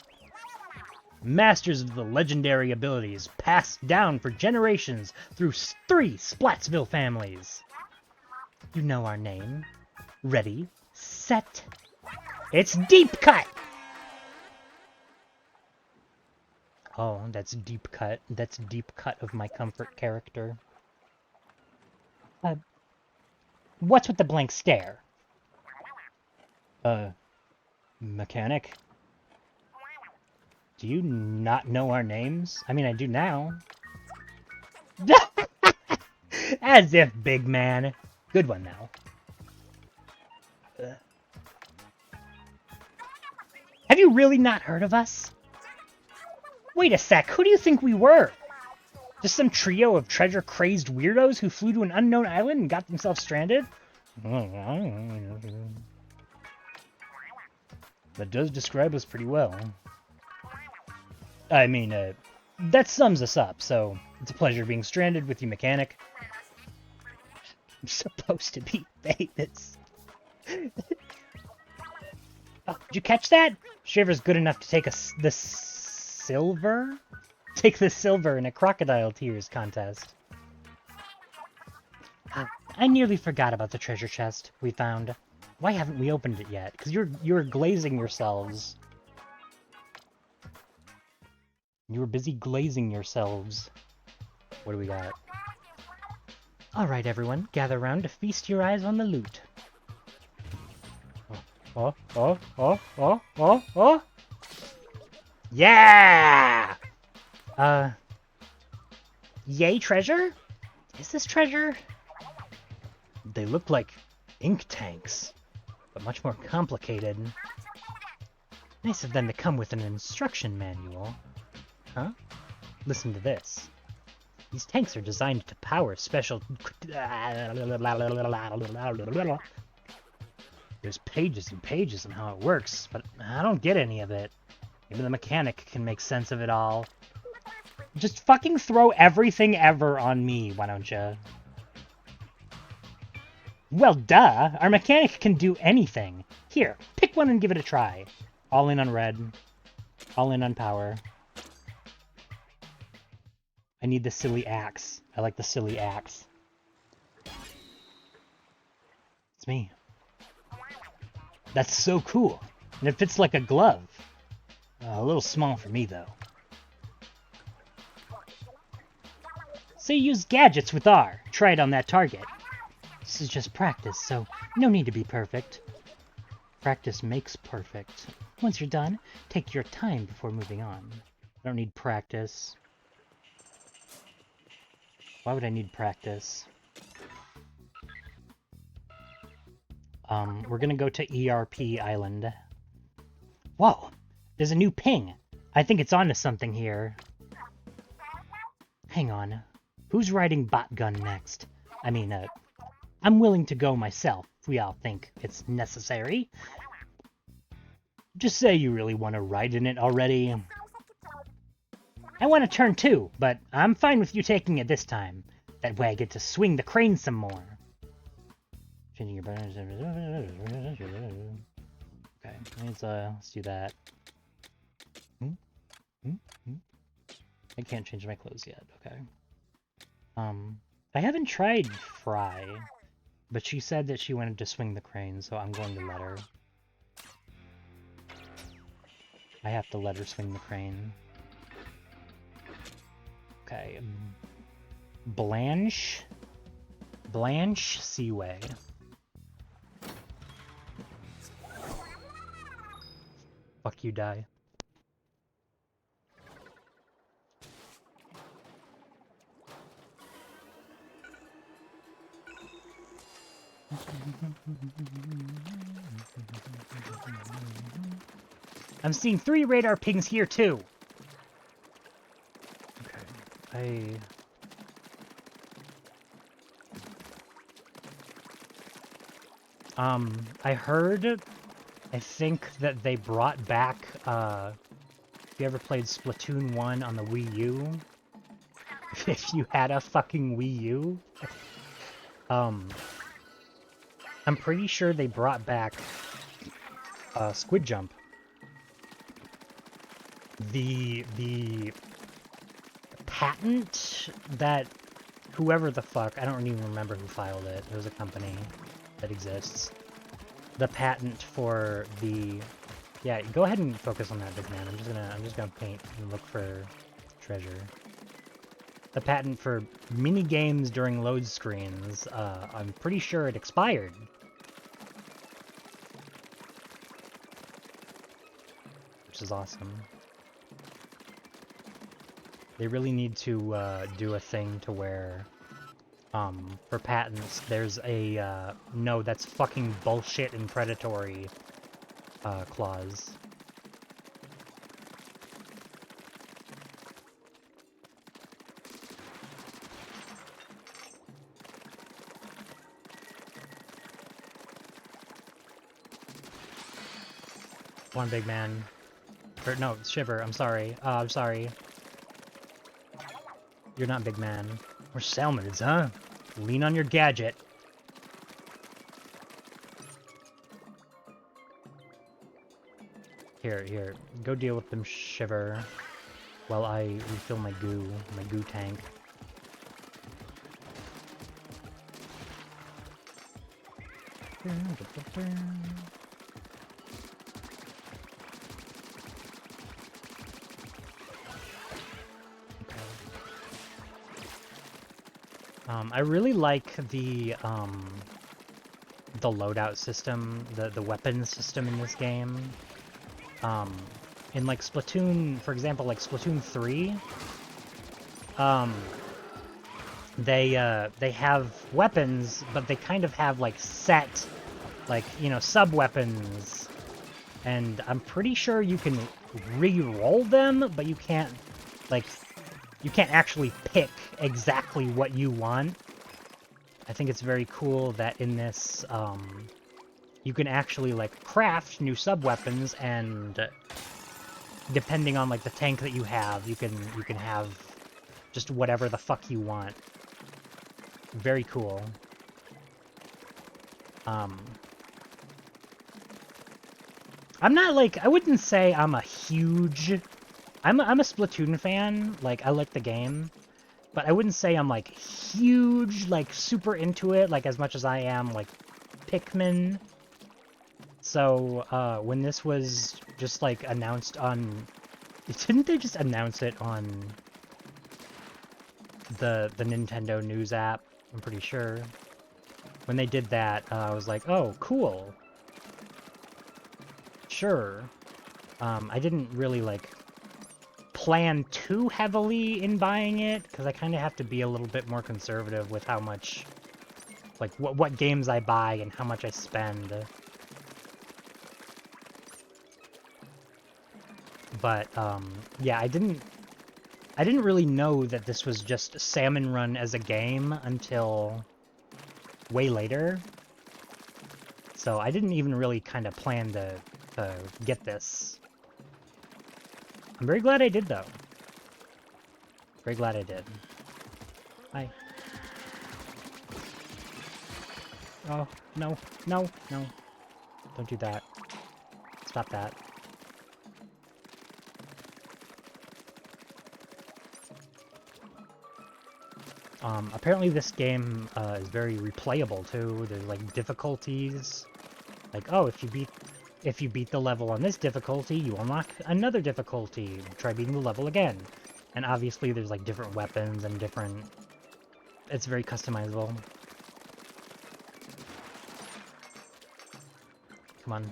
Masters of the legendary abilities passed down for generations through 3 Splatsville families. You know our name. Ready, set. It's Deep Cut! Oh, that's Deep Cut. That's Deep Cut of my comfort character. What's with the blank stare? Mechanic? Do you not know our names? I mean, I do now. As if, big man. Good one, though. Have you really not heard of us? Wait a sec, who do you think we were? Just some trio of treasure-crazed weirdos who flew to an unknown island and got themselves stranded? That does describe us pretty well. I mean, that sums us up, so it's a pleasure being stranded with you, mechanic. I'm supposed to be famous. Oh, did you catch that? Shiver's good enough to take the silver? Take the silver in a Crocodile Tears contest. I nearly forgot about the treasure chest we found. Why haven't we opened it yet? Because you're glazing yourselves. You were busy glazing yourselves. What do we got? Alright, everyone. Gather round to feast your eyes on the loot. Oh. Yeah! Yay, treasure? Is this treasure? They look like ink tanks, but much more complicated. Nice of them to come with an instruction manual. Huh? Listen to this. These tanks are designed to power special... There's pages and pages on how it works, but I don't get any of it. Maybe the mechanic can make sense of it all. Just fucking throw everything ever on me, why don't you? Well, duh! Our mechanic can do anything. Here, pick one and give it a try. All in on red. All in on power. I need the silly axe. I like the silly axe. It's me. That's so cool. And it fits like a glove. A little small for me, though. So you use gadgets with R. Try it on that target. This is just practice, so no need to be perfect. Practice makes perfect. Once you're done, take your time before moving on. I don't need practice. Why would I need practice? We're gonna go to ERP Island. Whoa! There's a new ping! I think it's onto something here. Hang on. Who's riding Botgun next? I mean, I'm willing to go myself, if we all think it's necessary. Just say you really want to ride in it already. I want to turn too, but I'm fine with you taking it this time. That way I get to swing the crane some more. Changing your buttons. Okay, let's do that. I can't change my clothes yet. Okay. I haven't tried Fry, but she said that she wanted to swing the crane, so I'm going to let her. I have to let her swing the crane. Okay. Blanche Seaway. Fuck you, die. I'm seeing 3 radar pings here too. Okay, I heard, I think that they brought back, if you ever played Splatoon 1 on the Wii U, if you had a fucking Wii U, I'm pretty sure they brought back, Squid Jump. The patent that whoever the fuck, I don't even remember who filed it. It was a company that exists. The patent for the, yeah, go ahead and focus on that, big man. I'm just gonna paint and look for treasure. The patent for mini games during load screens. I'm pretty sure it expired. Which is awesome. They really need to do a thing to where, for patents, there's a, no, that's fucking bullshit and predatory, clause. Come on, big man. Or, no, Shiver, I'm sorry. I'm sorry. You're not big man. We're Salmonids, huh? Lean on your gadget. Here. Go deal with them, Shiver. While I refill my goo tank. I really like the loadout system, the weapons system in this game. In like Splatoon, for example, like Splatoon 3, they have weapons, but they kind of have like set, like, you know, sub-weapons, and I'm pretty sure you can re-roll them, but you can't, like, you can't actually pick exactly what you want. I think it's very cool that in this, you can actually, like, craft new sub-weapons, and depending on, like, the tank that you have, you can have just whatever the fuck you want. Very cool. I'm not, like, I wouldn't say I'm a huge... I'm a Splatoon fan, like, I like the game, but I wouldn't say I'm, like, huge, like, super into it, like, as much as I am, like, Pikmin. So, when this was just, like, announced on... Didn't they just announce it on the Nintendo News app? I'm pretty sure. When they did that, I was like, oh, cool. Sure. I didn't really, like, plan too heavily in buying it, because I kind of have to be a little bit more conservative with how much, like, what games I buy and how much I spend. But, yeah, I didn't really know that this was just Salmon Run as a game until way later. So I didn't even really kind of plan to get this. I'm very glad I did, though. Very glad I did. Hi. Oh, no. No. Don't do that. Stop that. Apparently this game is very replayable too. There's like difficulties. Like, oh, if you beat the level on this difficulty, you unlock another difficulty. Try beating the level again. And obviously there's like different weapons and different... It's very customizable. Come on.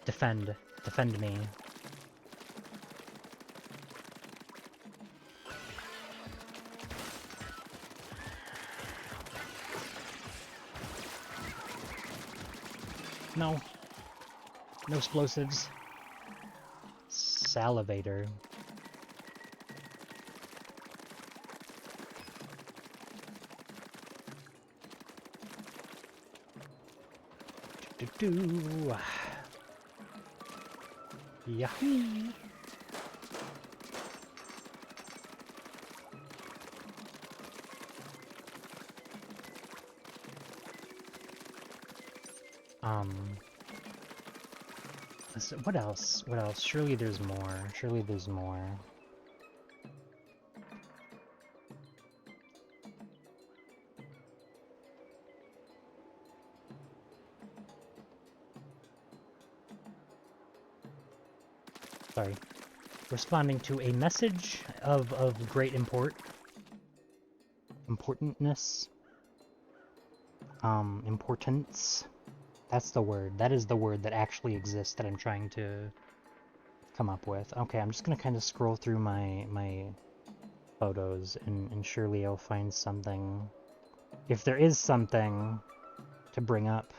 Defend me. No. No explosives. Salivator. Do-do-do. Yahoo! What else? What else? Surely there's more. Surely there's more. Sorry. Responding to a message of great importantness. Importance. That's the word. That is the word that actually exists that I'm trying to come up with. Okay, I'm just gonna kind of scroll through my photos, and surely I'll find something. If there is something to bring up.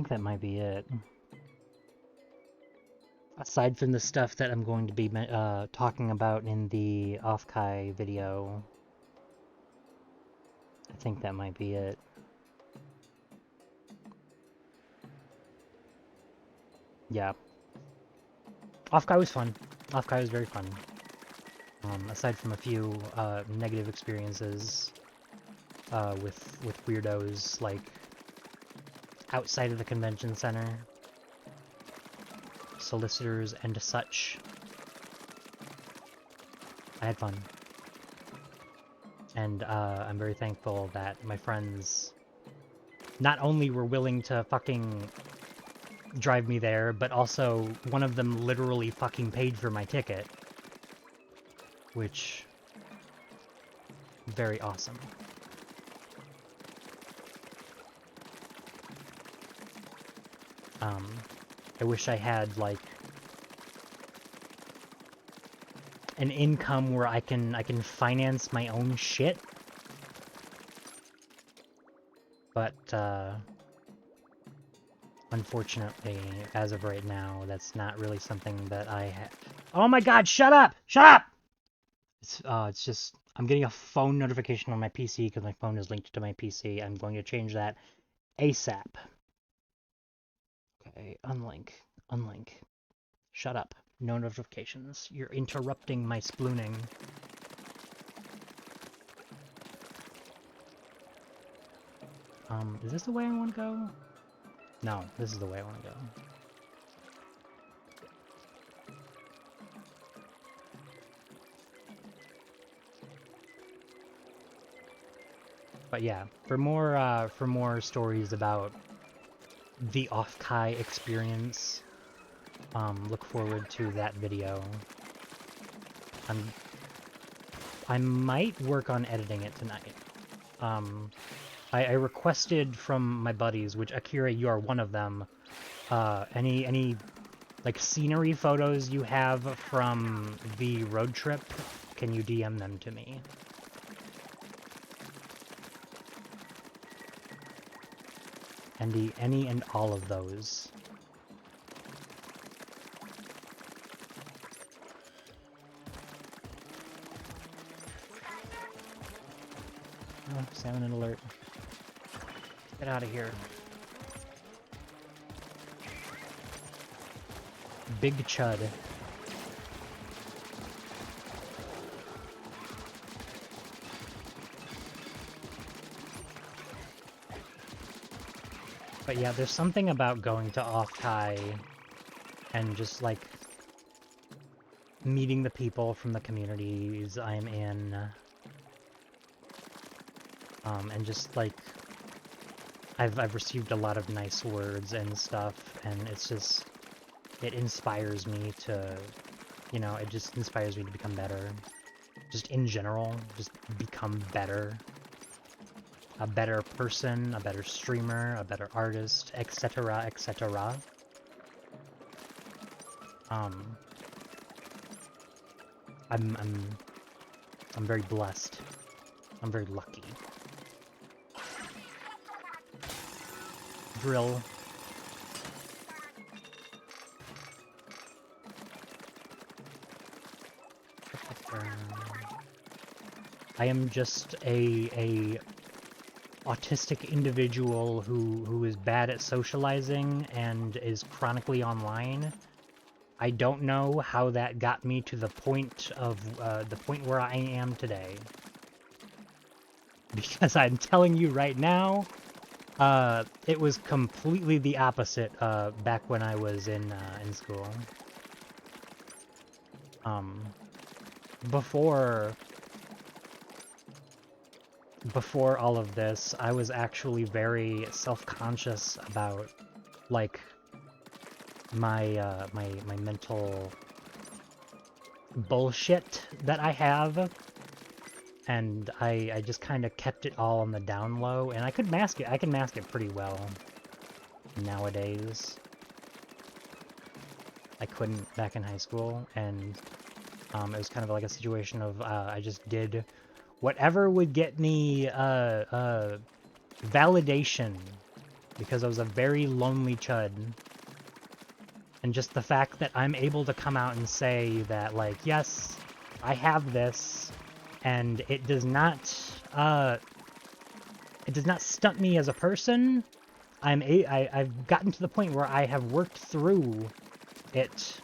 think that might be it. Aside from the stuff that I'm going to be talking about in the Off-Kai video, I think that might be it. Yeah. Off-Kai was fun. Off-Kai was very fun. Aside from a few negative experiences with weirdos, like, outside of the convention center, solicitors and such. I had fun. And I'm very thankful that my friends not only were willing to fucking drive me there, but also one of them literally fucking paid for my ticket. Which, very awesome. I wish I had, like, an income where I can finance my own shit. But, unfortunately, as of right now, that's not really something that I have. Oh my god, shut up! Shut up! It's just, I'm getting a phone notification on my PC because my phone is linked to my PC. I'm going to change that ASAP. Okay, unlink. Shut up. No notifications. You're interrupting my splooning. Is this the way I want to go? No, this is the way I want to go. But yeah, for more stories about the Off-Kai experience, look forward to that video. I might work on editing it tonight. I requested from my buddies, which Akira, you are one of them, any like scenery photos you have from the road trip, can you DM them to me? Any and all of those. Oh, salmon alert. Get out of here. Big chud. But yeah, there's something about going to Off-Kai and just, like, meeting the people from the communities I'm in. And just, like, I've received a lot of nice words and stuff, and it's just, it inspires me to, you know, it just inspires me to become better. Just in general, just become better. A better person, a better streamer, a better artist, etc., etc. I'm very blessed. I'm very lucky. Drill. I am just a autistic individual who is bad at socializing and is chronically online. I don't know how that got me to the point of the point where I am today. Because I'm telling you right now, it was completely the opposite back when I was in school. Before all of this, I was actually very self-conscious about, like, my my mental bullshit that I have, and I just kind of kept it all on the down low, and I could mask it. I can mask it pretty well nowadays. I couldn't back in high school, and it was kind of like a situation of I just did whatever would get me validation because I was a very lonely chud. And just the fact that I'm able to come out and say that, like, yes, I have this, and it does not stunt me as a person. I've gotten to the point where I have worked through it.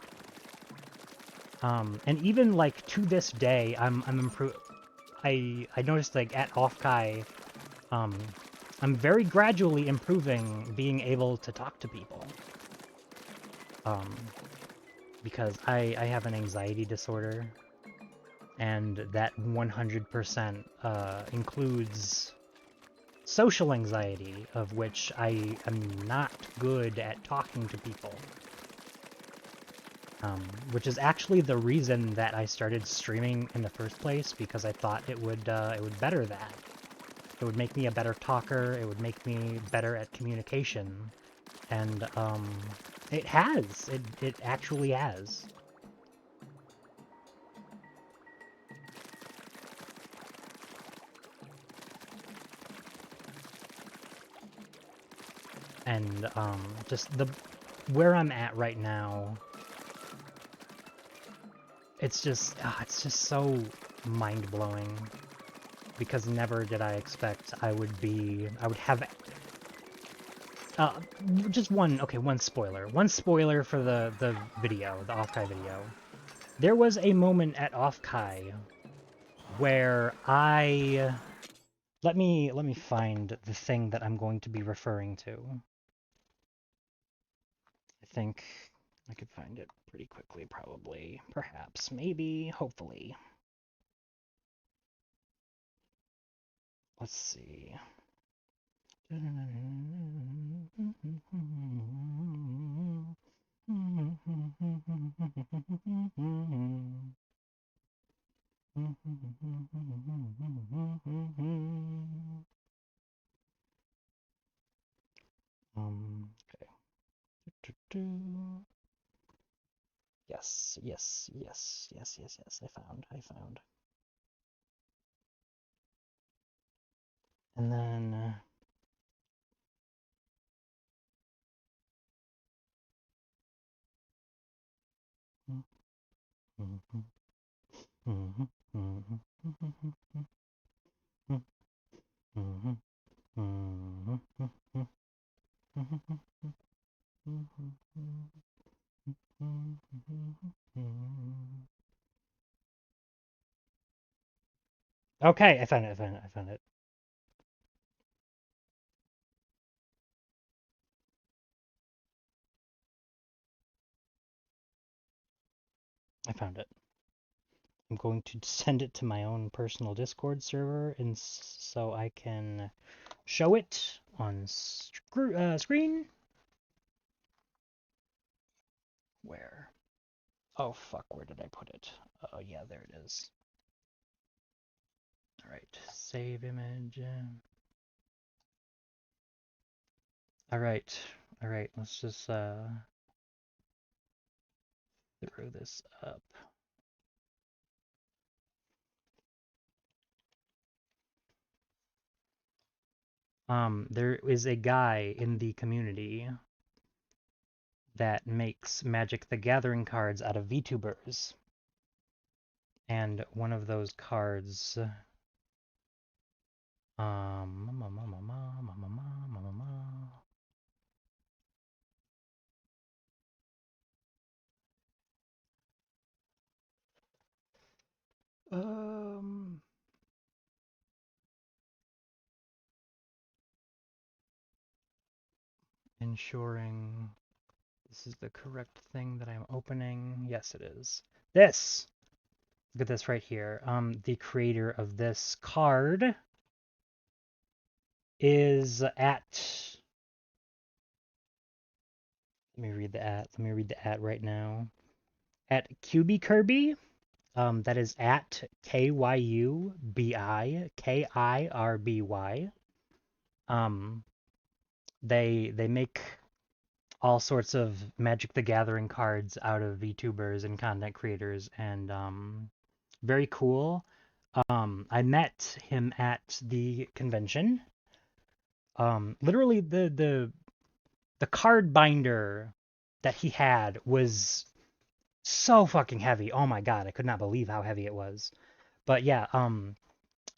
And even like to this day, I'm I noticed like at Offkai, I'm very gradually improving being able to talk to people. Because I have an anxiety disorder, and that 100% includes social anxiety, of which I am not good at talking to people. Which is actually the reason that I started streaming in the first place, because I thought it would better that. It would make me a better talker, it would make me better at communication, and it has. It actually has. And just where I'm at right now, it's just so mind-blowing, because never did I expect I would have just one spoiler. One spoiler for the video, the Offkai video. There was a moment at Offkai where let me find the thing that I'm going to be referring to. I think I could find it pretty quickly, probably. Perhaps, maybe, hopefully. Let's see. Okay. Yes. I found. And then okay, I found it. I'm going to send it to my own personal Discord server, and so I can show it on screen. Where? Oh, fuck, where did I put it? Oh, yeah, there it is. Alright, save image. Alright, let's just throw this up. There is a guy in the community that makes Magic the Gathering cards out of VTubers. And one of those cards, ensuring this is the correct thing that I'm opening. Yes, it is. This! Look at this right here. The creator of this card is at... Let me read the ad right now. At QB Kirby. That is at KYUBIKIRBY. They make all sorts of Magic the Gathering cards out of VTubers and content creators, and very cool. I met him at the convention. Literally the the card binder that he had was so fucking heavy. Oh my god, I could not believe how heavy it was. But yeah,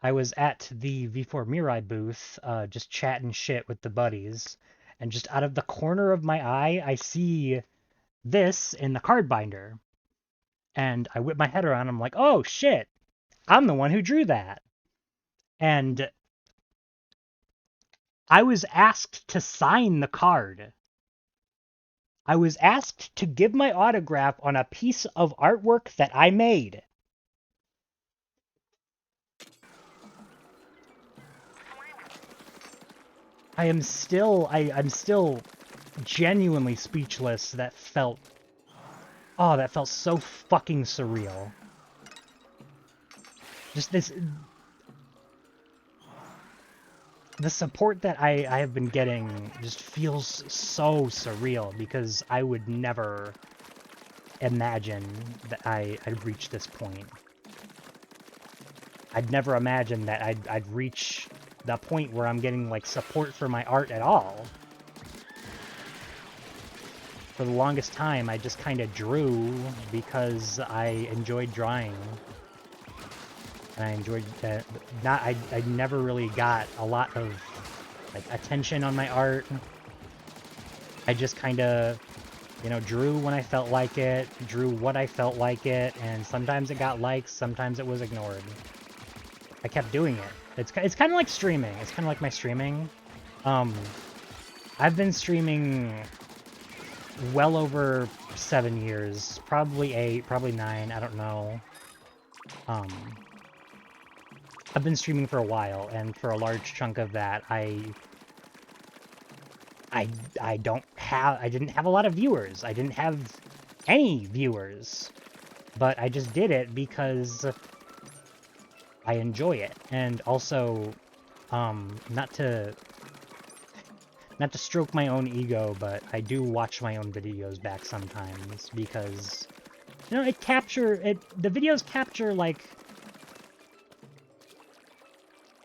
I was at the V4 Mirai booth, just chatting shit with the buddies, and just out of the corner of my eye, I see this in the card binder. And I whip my head around, I'm like, oh shit, I'm the one who drew that. And I was asked to sign the card. I was asked to give my autograph on a piece of artwork that I made. I'm still genuinely speechless. That felt so fucking surreal. Just the support that I have been getting just feels so surreal, because I would never imagine that I'd reach this point. I'd never imagine that I'd reach the point where I'm getting, like, support for my art at all. For the longest time, I just kind of drew because I enjoyed drawing. And I enjoyed I never really got a lot of, like, attention on my art. I just kind of, you know, drew when I felt like it, drew what I felt like it, and sometimes it got likes, sometimes it was ignored. I kept doing it. It's kind of like streaming. It's kind of like my streaming. I've been streaming well over 7 years, probably 8, probably 9, I don't know. I've been streaming for a while, and for a large chunk of that, I didn't have a lot of viewers. I didn't have any viewers, but I just did it because I enjoy it. And also, not to stroke my own ego, but I do watch my own videos back sometimes, because, you know, the videos capture, like,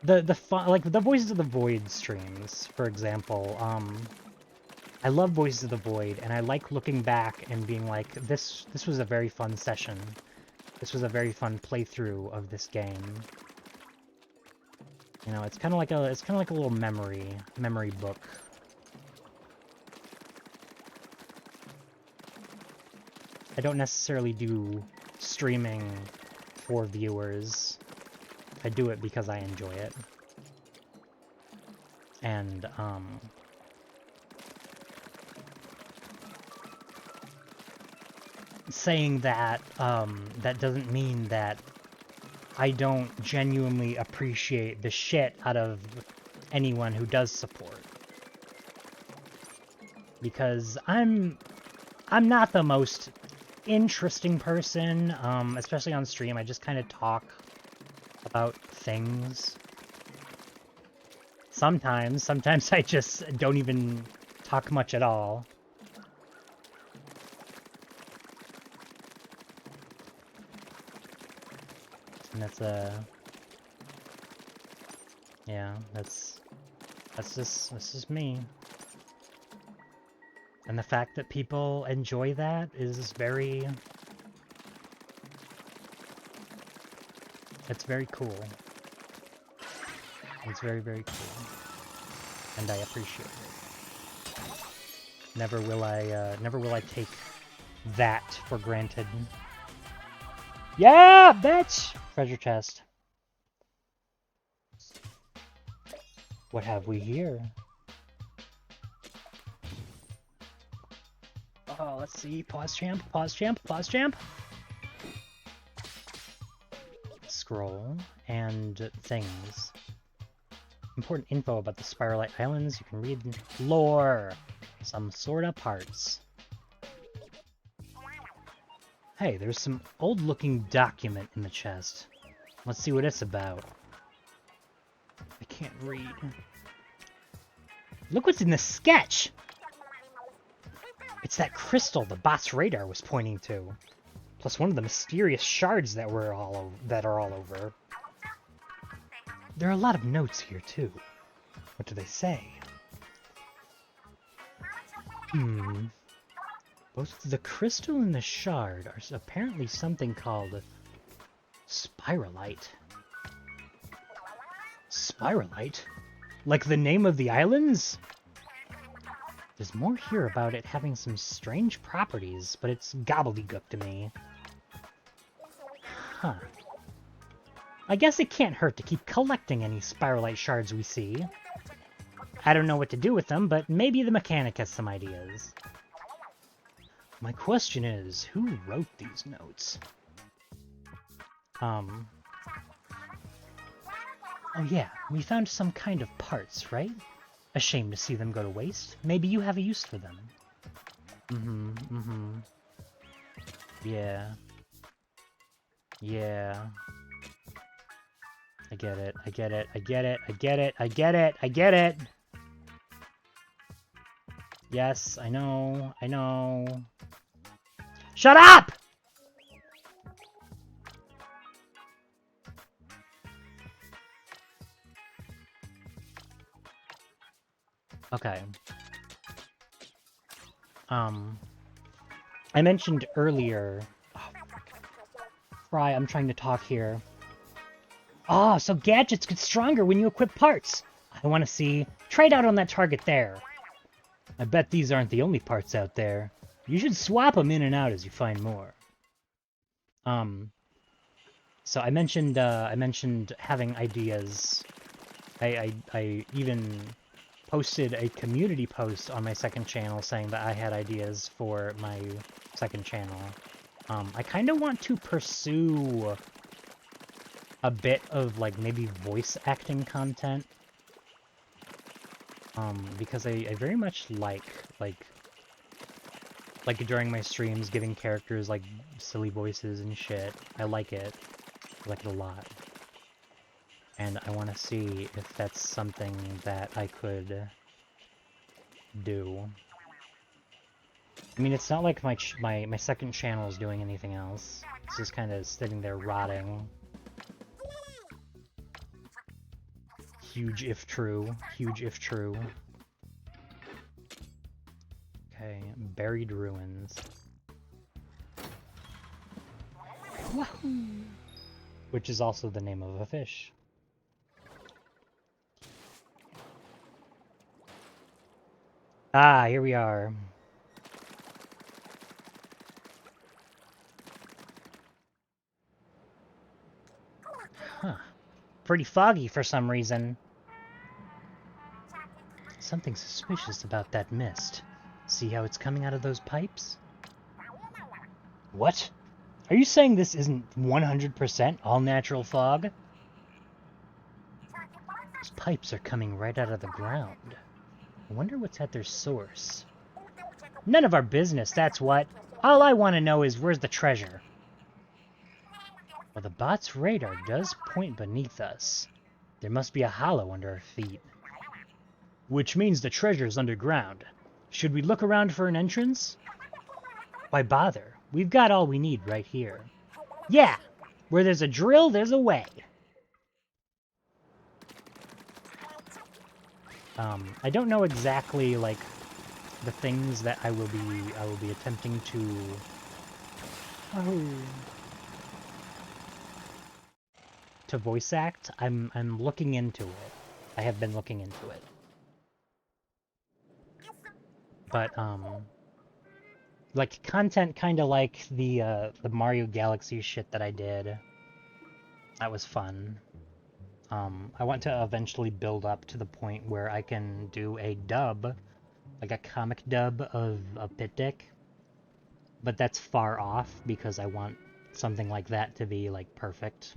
the fun, like the Voices of the Void streams, for example. I love Voices of the Void, and I like looking back and being like, this was a very fun session. This was a very fun playthrough of this game. You know, it's kind of like a little memory book. I don't necessarily do streaming for viewers. I do it because I enjoy it. And, saying that, that doesn't mean that I don't genuinely appreciate the shit out of anyone who does support. Because I'm not the most interesting person, especially on stream. I just kind of talk about things. Sometimes I just don't even talk much at all. And that's yeah, that's just me. And the fact that people enjoy that is very... it's very cool. It's very, very cool. And I appreciate it. Never will I take that for granted. Yeah, bitch! Treasure chest. What have we here? Oh, let's see. Pause champ, pause champ, pause champ. Scroll and things. Important info about the Spiralite Islands. You can read lore. Some sorta parts. Hey, there's some old-looking document in the chest. Let's see what it's about. I can't read. Look what's in the sketch! It's that crystal the boss radar was pointing to. Plus one of the mysterious shards that are all over. There are a lot of notes here, too. What do they say? Hmm. Both the crystal and the shard are apparently something called spiralite. Spiralite? Like the name of the islands? There's more here about it having some strange properties, but it's gobbledygook to me. Huh. I guess it can't hurt to keep collecting any spiralite shards we see. I don't know what to do with them, but maybe the mechanic has some ideas. My question is, who wrote these notes? Oh yeah, we found some kind of parts, right? A shame to see them go to waste. Maybe you have a use for them. Yeah. Yeah. I get it, I get it, I get it, I get it, I get it, I get it! Yes, I know, I know. Shut up! Okay. I mentioned earlier... Oh, Fry, I'm trying to talk here. Ah, so gadgets get stronger when you equip parts! I want to see. Trade out on that target there. I bet these aren't the only parts out there. You should swap them in and out as you find more. So I mentioned having ideas. I even posted a community post on my second channel saying that I had ideas for my second channel. I kind of want to pursue a bit of, like, maybe voice acting content. Because I very much like during my streams giving characters, like, silly voices and shit. I like it. I like it a lot. And I want to see if that's something that I could do. I mean, it's not like my second channel is doing anything else. It's just kind of sitting there rotting. Huge if true. Huge if true. Okay, buried ruins. Wahoo! Which is also the name of a fish. Ah, here we are. Huh. Pretty foggy for some reason. Something suspicious about that mist. See how it's coming out of those pipes? What? Are you saying this isn't 100% all-natural fog? Those pipes are coming right out of the ground. I wonder what's at their source. None of our business, that's what. All I want to know is where's the treasure? Well, the bot's radar does point beneath us. There must be a hollow under our feet. Which means the treasure's underground. Should we look around for an entrance? Why bother? We've got all we need right here. Yeah! Where there's a drill, there's a way. I don't know exactly, like, the things that I will be attempting to... to voice act. I'm looking into it. I have been looking into it. But, like, content kind of like the Mario Galaxy shit that I did. That was fun. I want to eventually build up to the point where I can do a dub, like a comic dub of Pittdick. But that's far off, because I want something like that to be, like, perfect.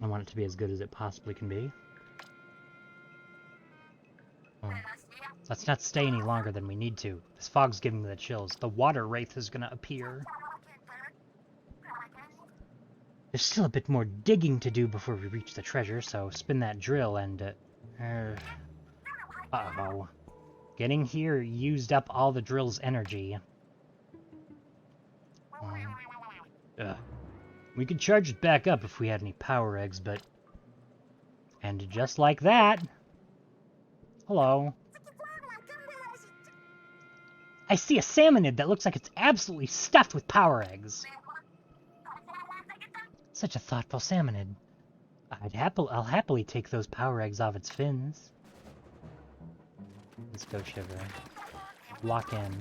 I want it to be as good as it possibly can be. Oh. Let's not stay any longer than we need to. This fog's giving me the chills. The water wraith is gonna appear. There's still a bit more digging to do before we reach the treasure, so spin that drill and... Uh-oh. Getting here used up all the drill's energy. We could charge it back up if we had any power eggs, but... And just like that... Hello. I see a salmonid that looks like it's absolutely stuffed with power eggs. Such a thoughtful salmonid. I'll happily take those power eggs off its fins. Let's go, Shiver. Lock in.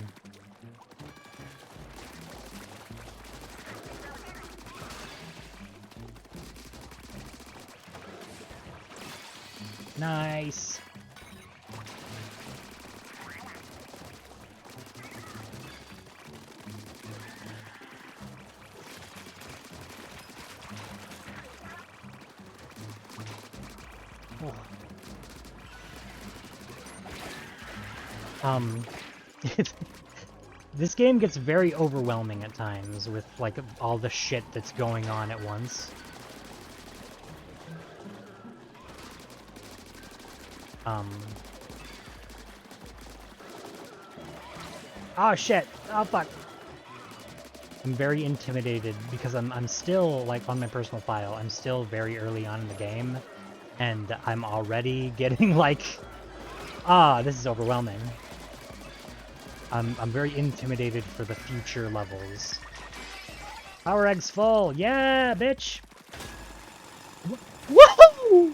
Nice. This game gets very overwhelming at times with, like, all the shit that's going on at once. Oh shit! Oh fuck! I'm very intimidated because I'm still, like, on my personal file, I'm still very early on in the game, and I'm already getting, like, this is overwhelming. I'm very intimidated for the future levels. Power egg's full! Yeah, bitch! Woohoo!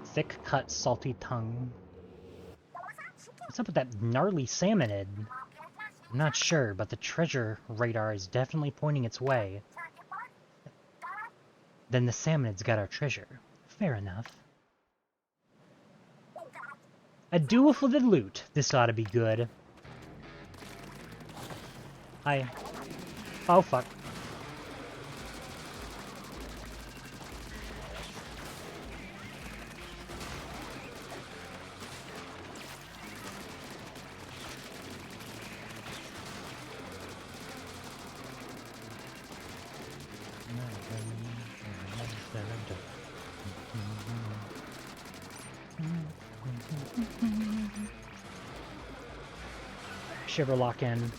Thick cut, salty tongue. What's up with that gnarly salmonid? I'm not sure, but the treasure radar is definitely pointing its way. Then the salmonid's got our treasure. Fair enough. A duel for the loot. This ought to be good. Hi. Oh, fuck. Shiver lock in.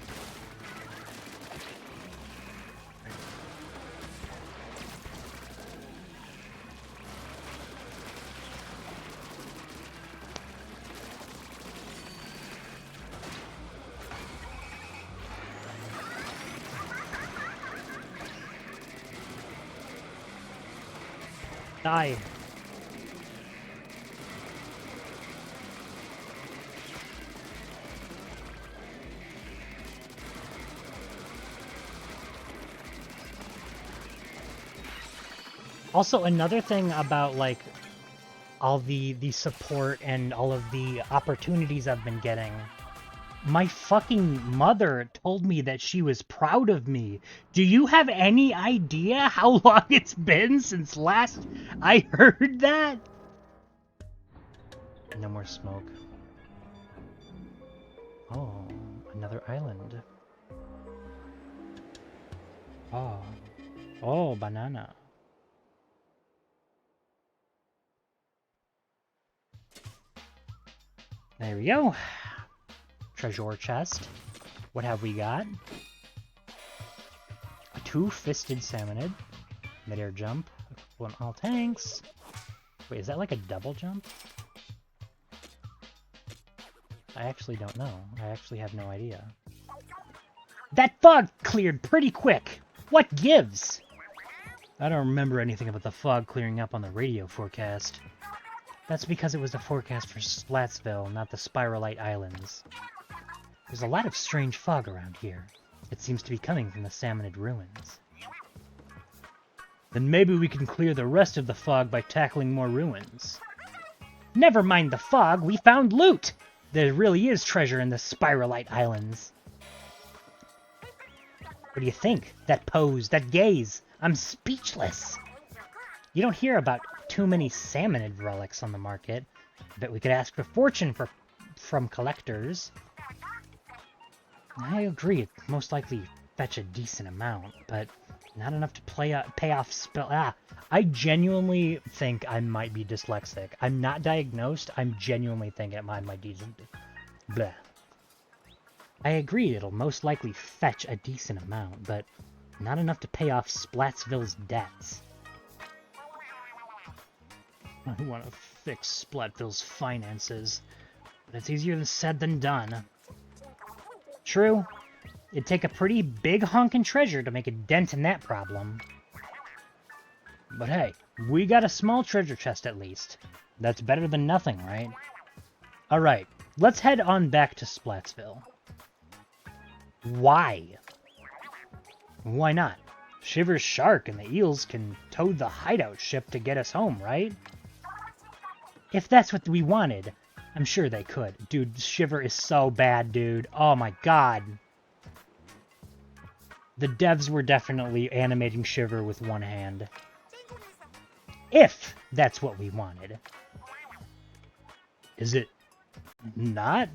Die. Also, another thing about, like, all the support and all of the opportunities I've been getting, my fucking mother told me that she was proud of me. Do you have any idea how long it's been since last I heard that? No more smoke. Oh, another island. Oh. Oh, banana. There we go. Treasure chest. What have we got? A two-fisted salmonid. Mid-air jump. Equivalent all tanks. Wait, is that like a double jump? I actually don't know. I actually have no idea. That fog cleared pretty quick! What gives? I don't remember anything about the fog clearing up on the radio forecast. That's because it was the forecast for Splatsville, not the Spiralite Islands. There's a lot of strange fog around here. It seems to be coming from the Salmonid ruins. Then maybe we can clear the rest of the fog by tackling more ruins. Never mind the fog, we found loot! There really is treasure in the Spiralite Islands. What do you think? That pose, that gaze. I'm speechless. You don't hear about too many salmonid relics on the market. I bet we could ask for fortune from collectors. I agree, it most likely fetch a decent amount, but not enough to pay off I genuinely think I might be dyslexic. I'm not diagnosed, I'm genuinely thinking it might be blah. I agree it'll most likely fetch a decent amount, but Not enough to pay off Splatsville's debts. I want to fix Splatville's finances, but it's easier said than done. True. It'd take a pretty big honkin' treasure to make a dent in that problem. But hey, we got a small treasure chest at least. That's better than nothing, right? Alright, let's head on back to Splatsville. Why? Why not? Shiver's shark and the eels can tow the hideout ship to get us home, right? If that's what we wanted, I'm sure they could. Dude, Shiver is so bad, dude. Oh my god. The devs were definitely animating Shiver with one hand. If that's what we wanted. Is it not?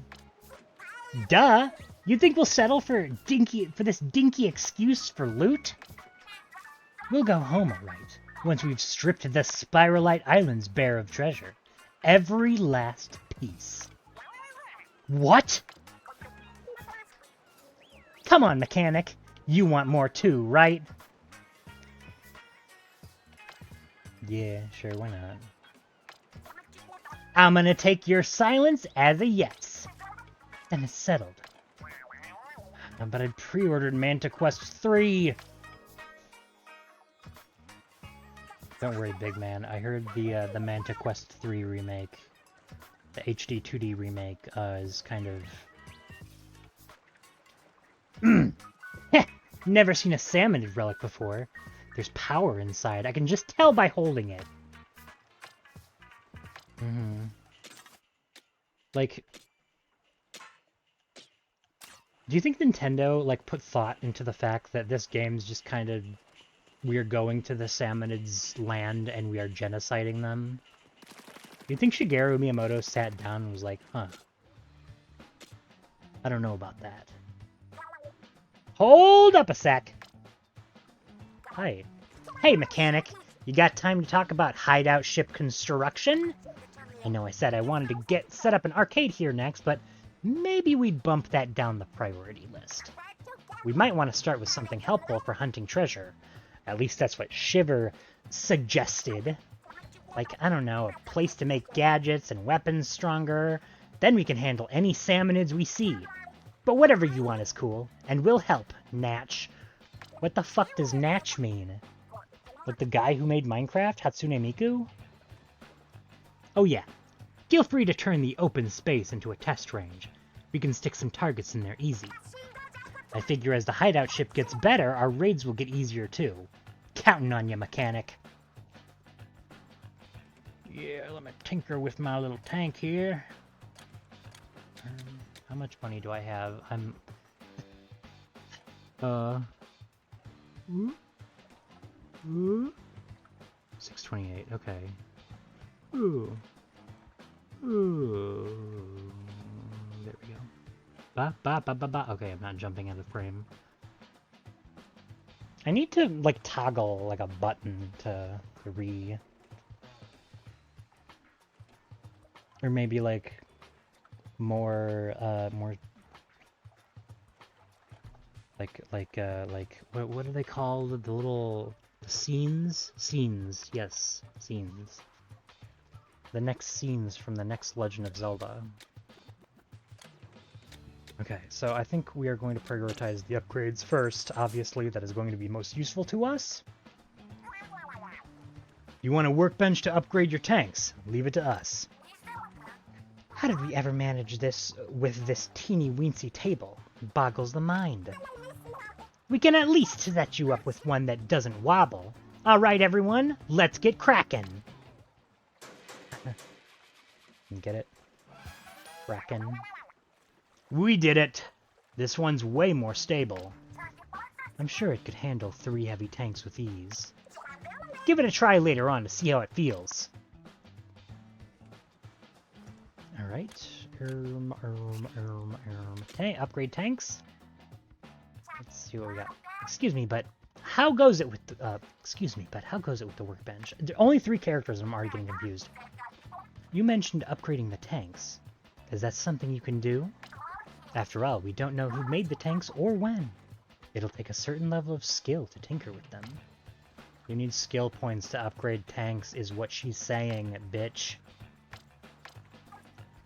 Duh! You think we'll settle for this dinky excuse for loot? We'll go home, alright, once we've stripped the Spiralite Islands bare of treasure. Every last piece. What? Come on, mechanic. You want more too, right? Yeah, sure, why not? I'm gonna take your silence as a yes. Then it's settled. But I'd pre-ordered Manta Quest 3. Don't worry, big man. I heard the Manta Quest 3 remake, the HD 2D remake, is kind of... Never seen a salmonid relic before. There's power inside. I can just tell by holding it. Like... Do you think Nintendo, like, put thought into the fact that this game's just kind of... We are going to the Salmonids' land and we are genociding them? Do you think Shigeru Miyamoto sat down and was like, huh, I don't know about that. Hold up a sec! Hi. Hey, mechanic! You got time to talk about hideout ship construction? I know I said I wanted to set up an arcade here next, but maybe we'd bump that down the priority list. We might want to start with something helpful for hunting treasure. At least that's what Shiver suggested. Like, I don't know, a place to make gadgets and weapons stronger. Then we can handle any salmonids we see. But whatever you want is cool, and we'll help, Natch. What the fuck does Natch mean? Like the guy who made Minecraft, Hatsune Miku? Oh yeah, feel free to turn the open space into a test range. We can stick some targets in there easy. I figure as the hideout ship gets better, our raids will get easier too. Counting on you, mechanic. Yeah, let me tinker with my little tank here. How much money do I have? I'm... 628, okay. Ooh. There we go. Okay, I'm not jumping out of frame. I need to, like, toggle, like, a button to Or maybe, like, more, what do they call the little... Scenes? Scenes, yes. Scenes. The next scenes from the next Legend of Zelda. Okay, so I think we are going to prioritize the upgrades first. Obviously, that is going to be most useful to us. You want a workbench to upgrade your tanks? Leave it to us. How did we ever manage this with this teeny-weensy table? It boggles the mind. We can at least set you up with one that doesn't wobble. Alright, everyone, let's get crackin'. Get it? Crackin'. We did it! This one's way more stable. I'm sure it could handle 3 heavy tanks with ease. Give it a try later on to see how it feels. Alright. Upgrade tanks. Let's see what we got. Excuse me, but how goes it with the, how goes it with the workbench? There are only 3 characters and I'm already getting confused. You mentioned upgrading the tanks. Is that something you can do? After all, we don't know who made the tanks or when. It'll take a certain level of skill to tinker with them. You need skill points to upgrade tanks is what she's saying, bitch.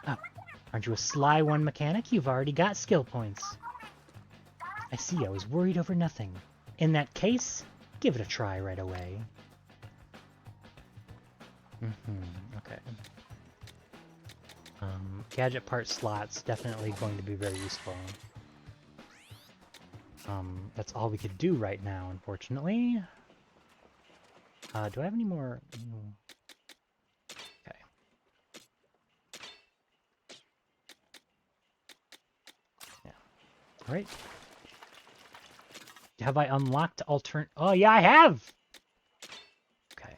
Oh, aren't you a sly one mechanic? You've already got skill points. I see, I was worried over nothing. In that case, give it a try right away. Okay. Gadget part slots, definitely going to be very useful. That's all we could do right now, unfortunately. Do I have any more? Okay. Yeah. Alright. Have I unlocked Oh, yeah, I have! Okay.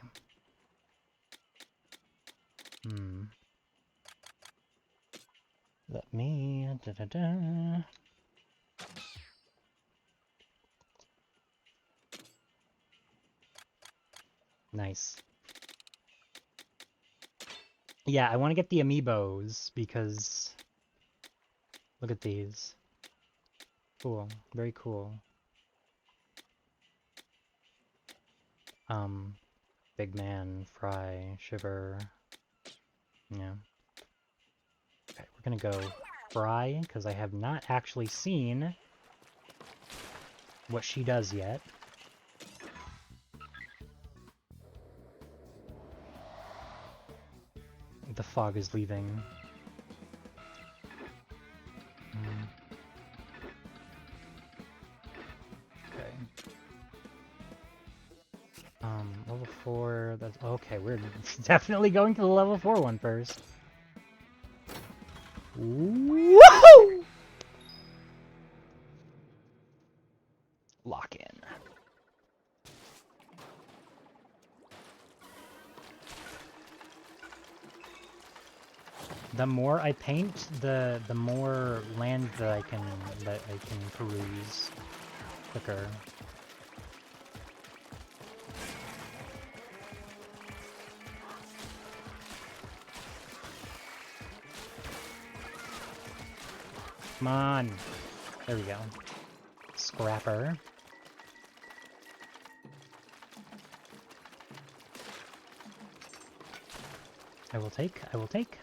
Let me... Nice. Yeah, I want to get the amiibos, because... Look at these. Cool. Very cool. Big Man, Fry, Shiver. Yeah. Okay, we're gonna go Fry, because I have not actually seen what she does yet. The fog is leaving. Okay. Level 4, that's... Okay, we're definitely going to the level 4 one first. Woohoo! Lock in. The more I paint, the more land that I can peruse quicker. Come on. There we go. Scrapper. I will take. I will take.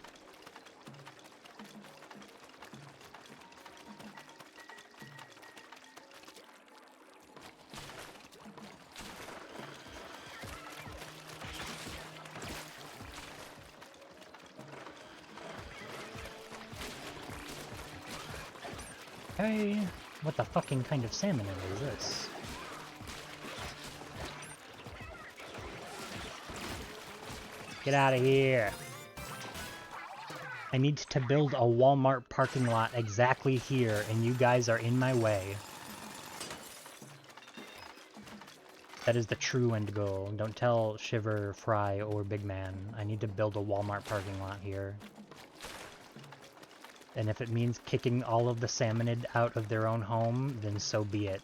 Okay, what the fucking kind of salmon is this? Get out of here! I need to build a Walmart parking lot exactly here, and you guys are in my way. That is the true end goal. Don't tell Shiver, Fry, or Big Man. I need to build a Walmart parking lot here. And if it means kicking all of the salmonid out of their own home, then so be it.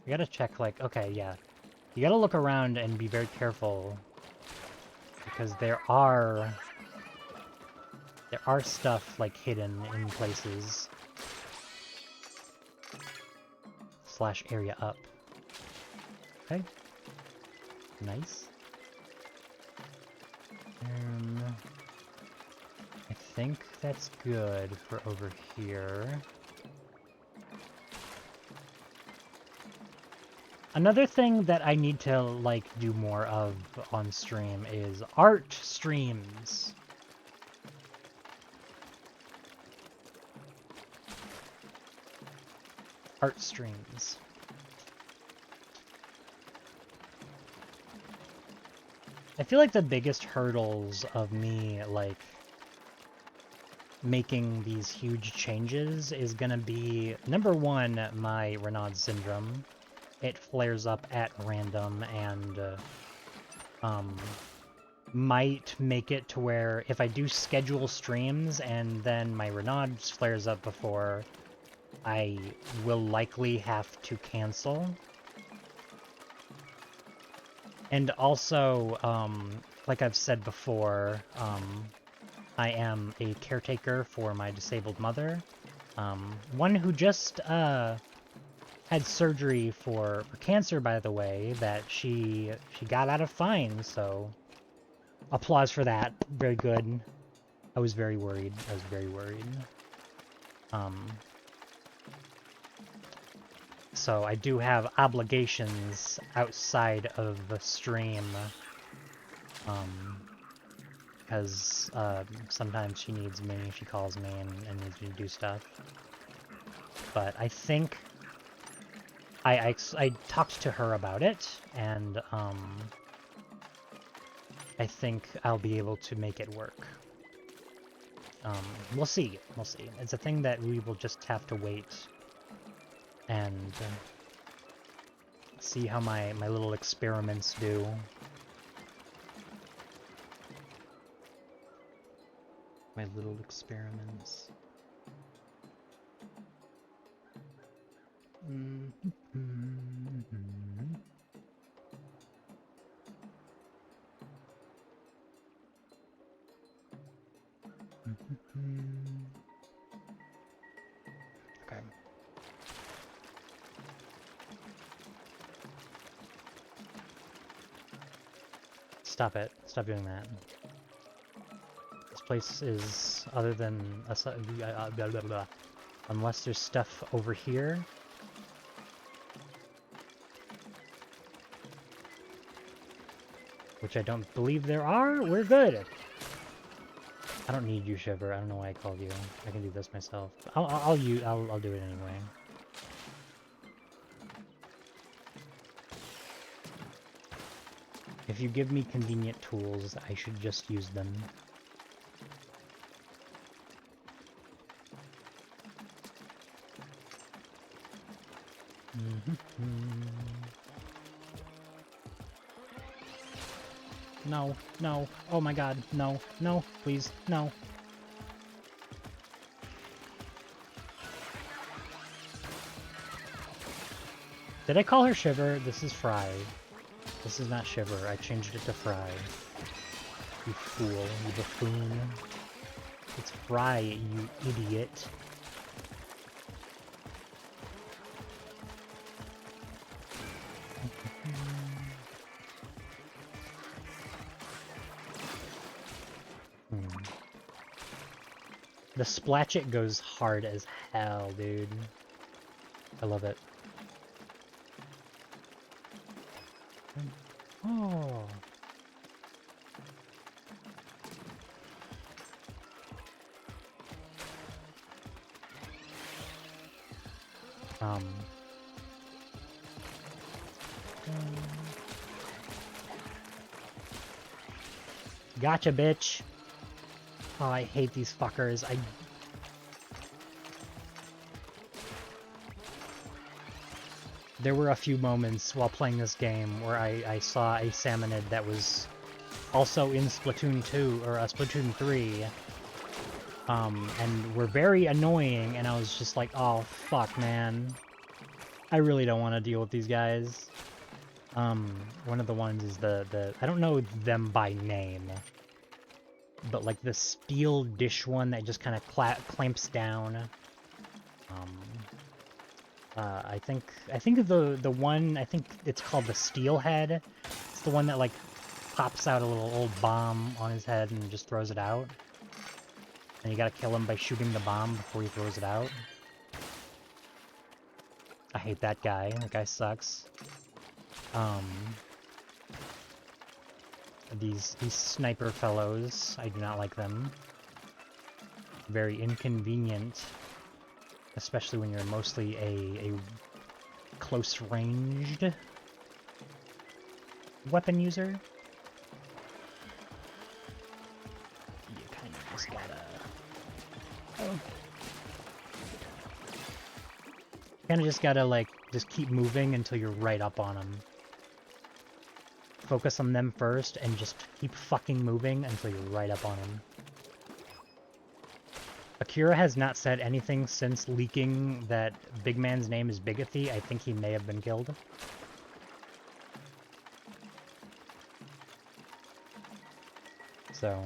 You gotta check, like, okay, yeah. You gotta look around and be very careful. Because there are stuff, like, hidden in places. / area up. Okay. Nice. I think that's good for over here. Another thing that I need to, like, do more of on stream is art streams. Art streams. I feel like the biggest hurdles of me, like, making these huge changes is gonna be, number one, my Raynaud's syndrome. It flares up at random and might make it to where if I do schedule streams and then my Raynaud's flares up before, I will likely have to cancel. And also, like I've said before, I am a caretaker for my disabled mother. One who just had surgery for cancer, by the way, that she got out of fine, so applause for that. Very good. I was very worried. I was very worried. So I do have obligations outside of the stream, because sometimes she needs me, she calls me and needs me to do stuff. But I think I talked to her about it, and I think I'll be able to make it work. We'll see. We'll see. It's a thing that we will just have to wait and see how my little experiments do. My little experiments. Okay. Stop it. Stop doing that. This place is, other than blah, blah, blah. Unless there's stuff over here. Which I don't believe there are. We're good. I don't need you, Shiver. I don't know why I called you. I can do this myself. I'll do it anyway. If you give me convenient tools, I should just use them. No, no, oh my god, no, no, please, no. Did I call her Shiver? This is Fry. This is not Shiver, I changed it to Fry. You fool, you buffoon. It's Fry, you idiot. The Splatchit goes hard as hell, dude. I love it. Oh. Gotcha, bitch. Oh, I hate these fuckers. There were a few moments while playing this game where I saw a Salmonid that was also in Splatoon 2, or Splatoon 3, and were very annoying, and I was just like, oh, fuck, man. I really don't want to deal with these guys. One of the ones is I don't know them by name, but like the steel dish one that just kind of clamps down. I think the one, I think it's called the Steelhead. It's the one that like pops out a little old bomb on his head and just throws it out. And you gotta kill him by shooting the bomb before he throws it out. I hate that guy. That guy sucks. These sniper fellows, I do not like them. Very inconvenient. Especially when you're mostly a close-ranged weapon user. You kind of just gotta... Oh. Kind of just gotta, like, just keep moving until you're right up on them. Focus on them first, and just keep fucking moving until you're right up on them. Akira has not said anything since leaking that Big Man's name is Bigathy. I think he may have been killed. So,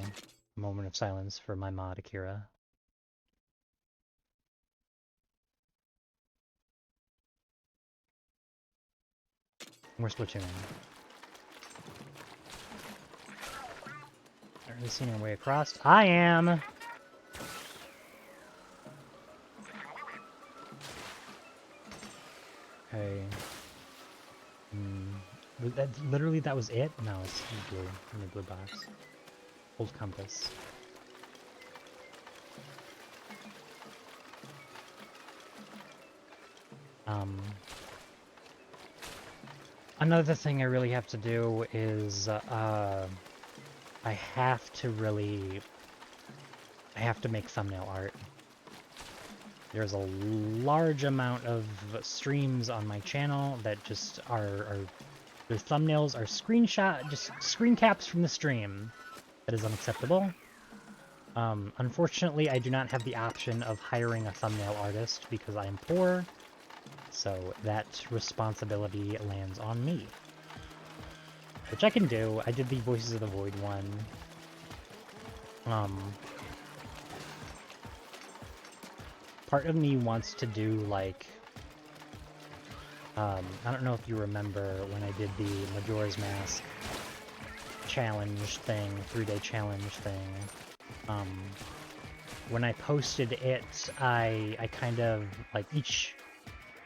a moment of silence for my mod, Akira. We're Splatoon. Are we seeing our way across? I am! Okay. Literally that was it? No, it's blue. In the blue box. Old compass. Another thing I really have to do is, I have to make thumbnail art. There's a large amount of streams on my channel that just their thumbnails are just screen caps from the stream. That is unacceptable. Unfortunately, I do not have the option of hiring a thumbnail artist because I am poor, so that responsibility lands on me. Which I can do. I did the Voices of the Void one. Part of me wants to do, like, I don't know if you remember when I did the Majora's Mask challenge thing, 3-day challenge thing. When I posted it, I kind of, like, each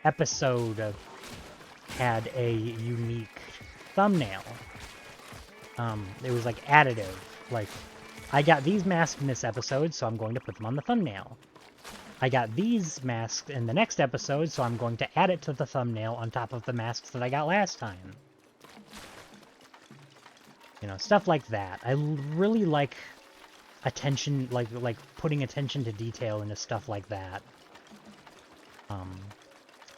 episode had a unique thumbnail. It was, like, additive. Like, I got these masks in this episode, so I'm going to put them on the thumbnail. I got these masks in the next episode, so I'm going to add it to the thumbnail on top of the masks that I got last time. You know, stuff like that. I really like attention, like putting attention to detail into stuff like that.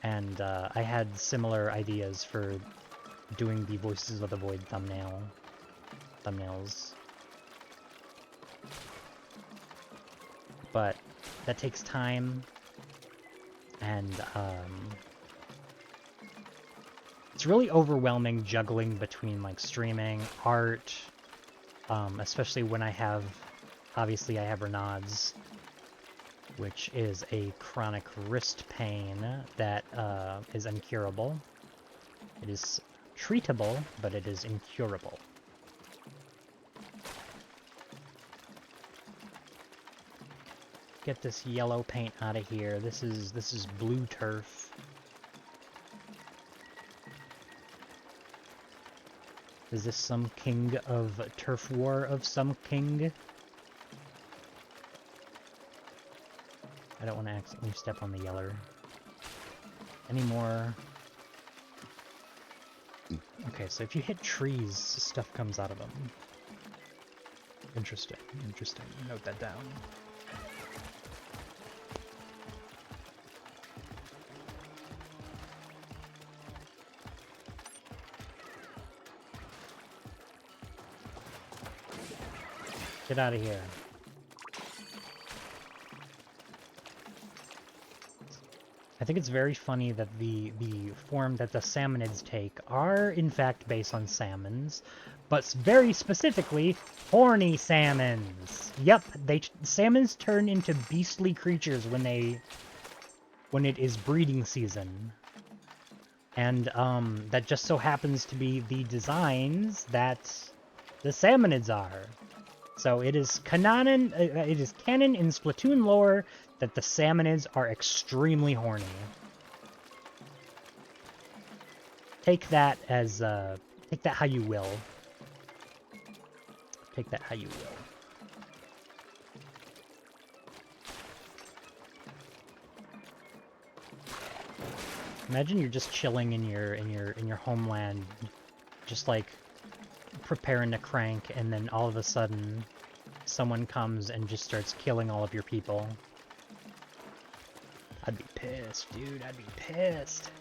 And I had similar ideas for doing the Voices of the Void thumbnails. But that takes time, and it's really overwhelming juggling between, like, streaming, art, especially when obviously I have Renaud's, which is a chronic wrist pain that is incurable. It is treatable, but it is incurable. Get this yellow paint out of here. This is blue turf. Is this some king of turf war of some king? I don't want to accidentally step on the yeller. Any more? Okay, so if you hit trees, stuff comes out of them. Interesting, interesting. Note that down. Get out of here. I think it's very funny that the form that the salmonids take are, in fact, based on salmons, but very specifically, horny salmons. Yep, salmons turn into beastly creatures when it is breeding season. And, that just so happens to be the designs that the salmonids are. So it is canon in Splatoon lore that the salmonids are extremely horny. Take that as, take that how you will. Take that how you will. Imagine you're just chilling in your homeland, just like preparing to crank, and then all of a sudden someone comes and just starts killing all of your people. I'd be pissed, dude. I'd be pissed.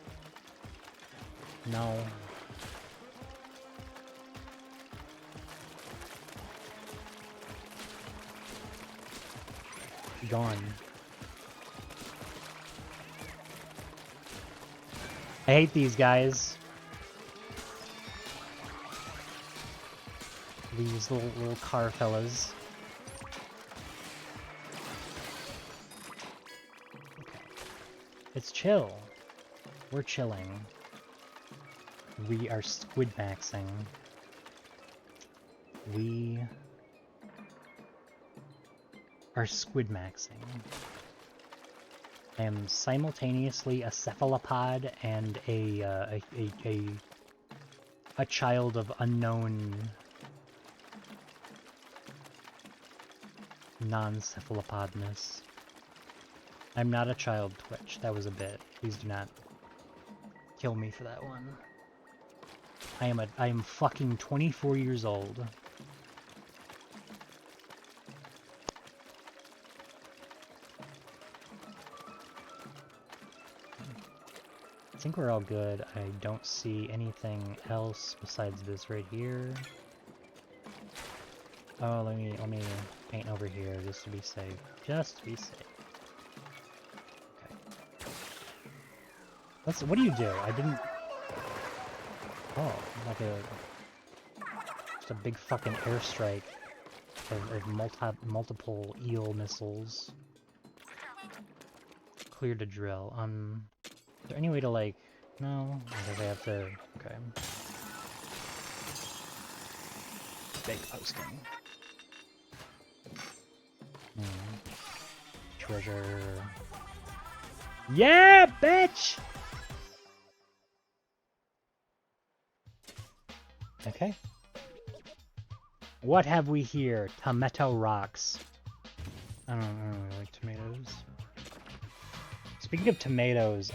No. Gone. I hate these guys. these little car fellas. Okay. It's chill. We're chilling. We are squid maxing. We are squid maxing. I am simultaneously a cephalopod and a child of unknown non-cephalopodness. I'm not a child, Twitch. That was a bit. Please do not kill me for that one. I am fucking 24 years old. I think we're all good. I don't see anything else besides this right here. Oh, let me paint over here just to be safe. Just to be safe. Okay. What do you do? I didn't... Oh, like just a big fucking airstrike of multiple eel missiles. Clear to drill. Is there any way to, like... No? I guess I have to... Okay. Big posting. Treasure... Yeah, bitch! Okay. What have we here? Tomato rocks. I don't really like tomatoes. Speaking of tomatoes,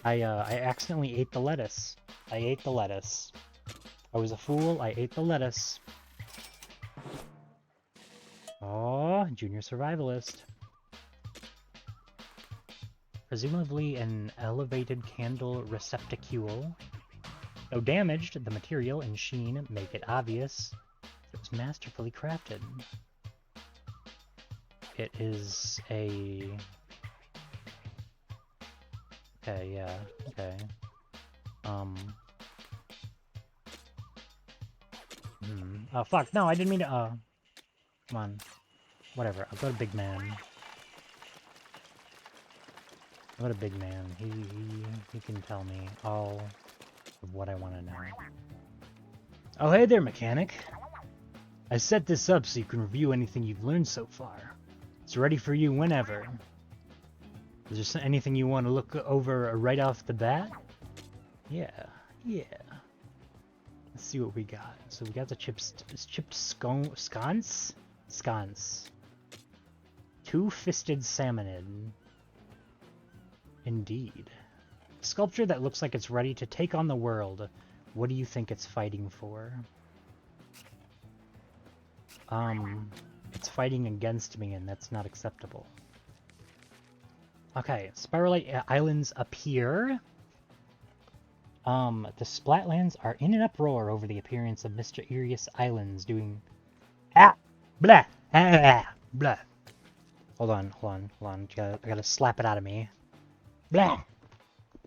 I accidentally ate the lettuce. I ate the lettuce. I was a fool, I ate the lettuce. Oh, junior survivalist. Presumably an elevated candle receptacle. Though damaged, the material and sheen make it obvious it was masterfully crafted. It is a... Okay, yeah, okay. Oh, fuck, no, I didn't mean to, come on. Whatever, I'll go to Big Man. I'll go to Big Man. He can tell me all of what I want to know. Oh, hey there, mechanic. I set this up so you can review anything you've learned so far. It's ready for you whenever. Is there anything you want to look over right off the bat? Yeah. Let's see what we got. So we got the chipped sconce? Sconce. Two-fisted salmonid. Indeed. A sculpture that looks like it's ready to take on the world. What do you think it's fighting for? It's fighting against me, and that's not acceptable. Okay, Spiralite Islands appear. The Splatlands are in an uproar over the appearance of mysterious islands doing... Blah! Blah! Hold on. I gotta slap it out of me. Blah!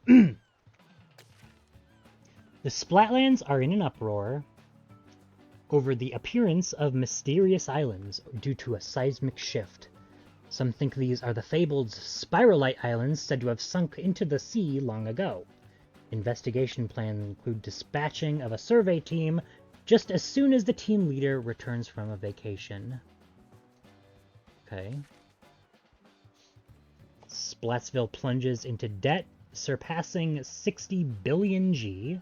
The Splatlands are in an uproar over the appearance of mysterious islands due to a seismic shift. Some think these are the fabled Spiralite Islands said to have sunk into the sea long ago. Investigation plans include dispatching of a survey team just as soon as the team leader returns from a vacation. Okay. Splatsville plunges into debt, surpassing 60 billion G.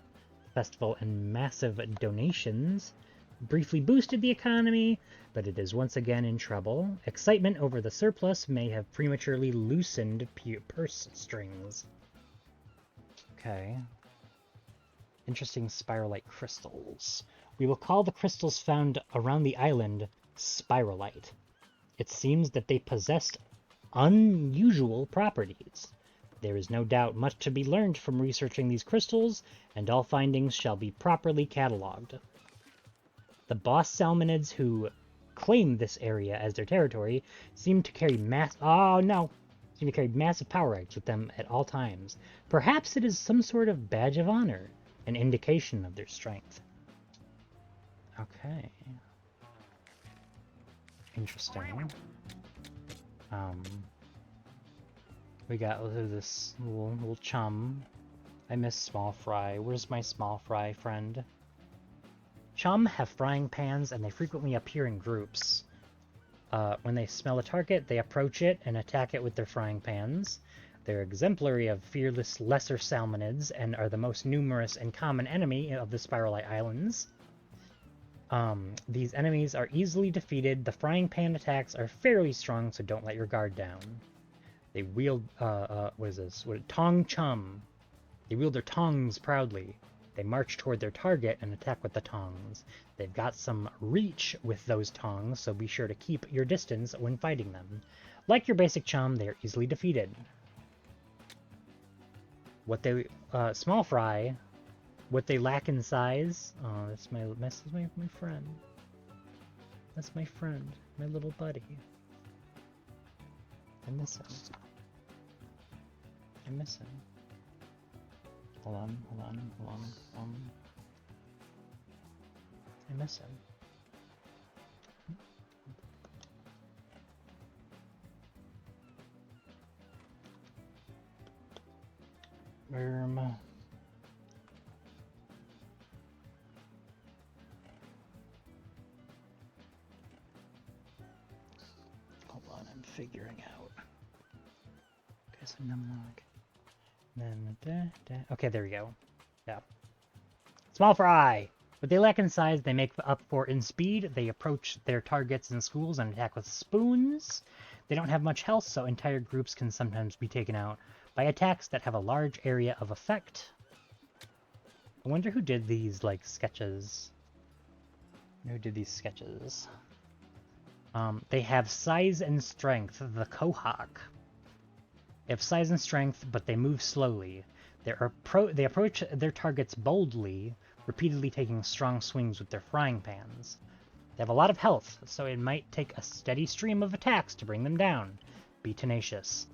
Festival and massive donations briefly boosted the economy, but it is once again in trouble. Excitement over the surplus may have prematurely loosened purse strings. Okay. Interesting spiralite crystals. We will call the crystals found around the island spiralite. It seems that they possessed unusual properties. There is no doubt much to be learned from researching these crystals, and all findings shall be properly catalogued. The boss salmonids who claim this area as their territory seem to carry massive power rights with them at all times. Perhaps it is some sort of badge of honor, an indication of their strength. Okay. Interesting. We got this little chum. I miss small fry. Where's my small fry friend? Chum have frying pans, and they frequently appear in groups. When they smell a target, they approach it and attack it with their frying pans. They're exemplary of fearless lesser salmonids and are the most numerous and common enemy of the Spiralite Islands. These enemies are easily defeated. The frying pan attacks are fairly strong, so don't let your guard down. They wield, what is this? Tong Chum. They wield their tongs proudly. They march toward their target and attack with the tongs. They've got some reach with those tongs, so be sure to keep your distance when fighting them. Like your basic chum, they are easily defeated. What they, small fry, what they lack in size. Oh, this is my friend. That's my friend, my little buddy. I miss him. I miss him. Hold on. I miss him. Hold on, I'm figuring out. Guess I'm numlock. Okay, there we go. Yeah. Small fry! What they lack in size, they make up for in speed. They approach their targets in schools and attack with spoons. They don't have much health, so entire groups can sometimes be taken out by attacks that have a large area of effect. I wonder who did these, like, sketches. Who did these sketches? They have size and strength, the Kohak. They have size and strength, but they move slowly. They approach their targets boldly, repeatedly taking strong swings with their frying pans. They have a lot of health, so it might take a steady stream of attacks to bring them down. Be tenacious.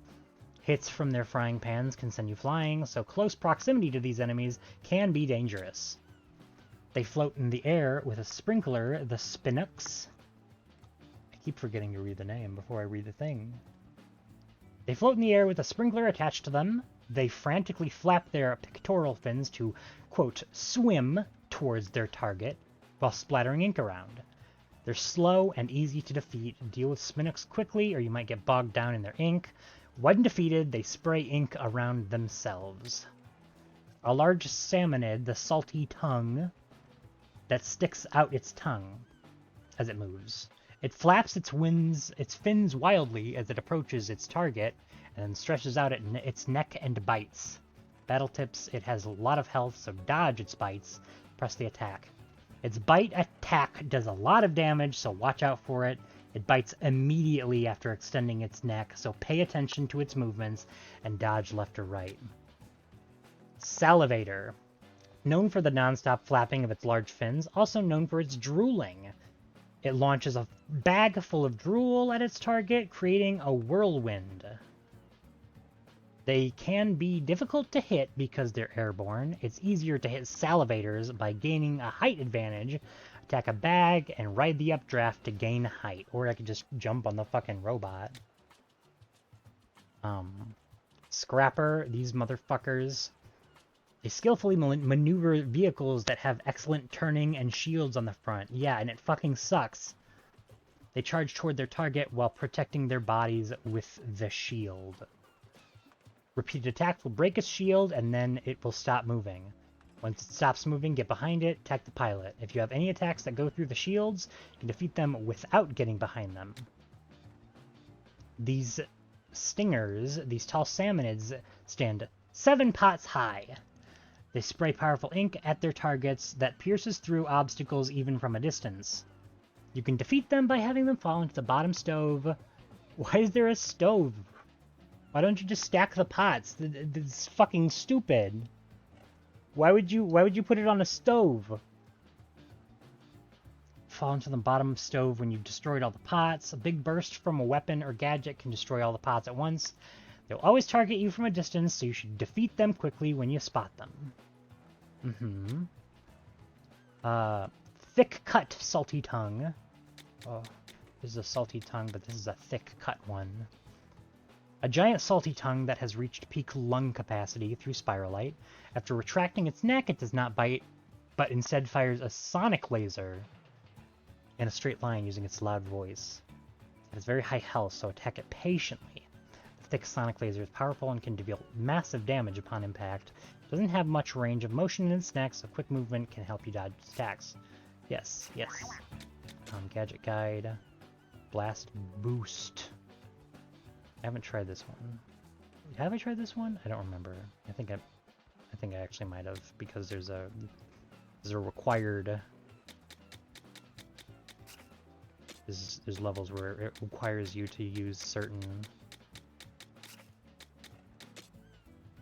Hits from their frying pans can send you flying, so close proximity to these enemies can be dangerous. They float in the air with a sprinkler, the Spinux. I keep forgetting to read the name before I read the thing. They float in the air with a sprinkler attached to them. They frantically flap their pectoral fins to, quote, swim towards their target while splattering ink around. They're slow and easy to defeat. Deal with Spinux quickly or you might get bogged down in their ink. When defeated, they spray ink around themselves. A large salmonid, the salty tongue, that sticks out its tongue as it moves. It flaps its fins wildly as it approaches its target, and then stretches out its neck and bites. Battle tips, it has a lot of health, so dodge its bites, press the attack. Its bite attack does a lot of damage, so watch out for it. It bites immediately after extending its neck, so pay attention to its movements and dodge left or right. Salivator. Known for the non-stop flapping of its large fins, also known for its drooling. It launches a bag full of drool at its target, creating a whirlwind. They can be difficult to hit because they're airborne. It's easier to hit salivators by gaining a height advantage. Attack a bag and ride the updraft to gain height. Or I could just jump on the fucking robot. Scrapper, these motherfuckers. They skillfully maneuver vehicles that have excellent turning and shields on the front. Yeah, and it fucking sucks. They charge toward their target while protecting their bodies with the shield. Repeated attacks will break its shield, and then it will stop moving. Once it stops moving, get behind it, attack the pilot. If you have any attacks that go through the shields, you can defeat them without getting behind them. These stingers, these tall salmonids, stand 7 pots high. They spray powerful ink at their targets that pierces through obstacles even from a distance. You can defeat them by having them fall into the bottom stove. Why is there a stove? Why don't you just stack the pots? It's fucking stupid. Why would you put it on a stove? Fall into the bottom stove when you've destroyed all the pots. A big burst from a weapon or gadget can destroy all the pots at once. They'll always target you from a distance, so you should defeat them quickly when you spot them. thick cut salty tongue. Oh, this is a salty tongue, but this is a thick cut one. A giant salty tongue that has reached peak lung capacity through spiralite. After retracting its neck, it does not bite, but instead fires a sonic laser in a straight line using its loud voice. It has very high health, so attack it patiently. The thick sonic laser is powerful and can deal massive damage upon impact. It doesn't have much range of motion in its neck, so quick movement can help you dodge attacks. Yes, yes. Gadget guide. Blast boost. I haven't tried this one. Have I tried this one? I don't remember. I think I actually might have, because there's a required. There's levels where it requires you to use certain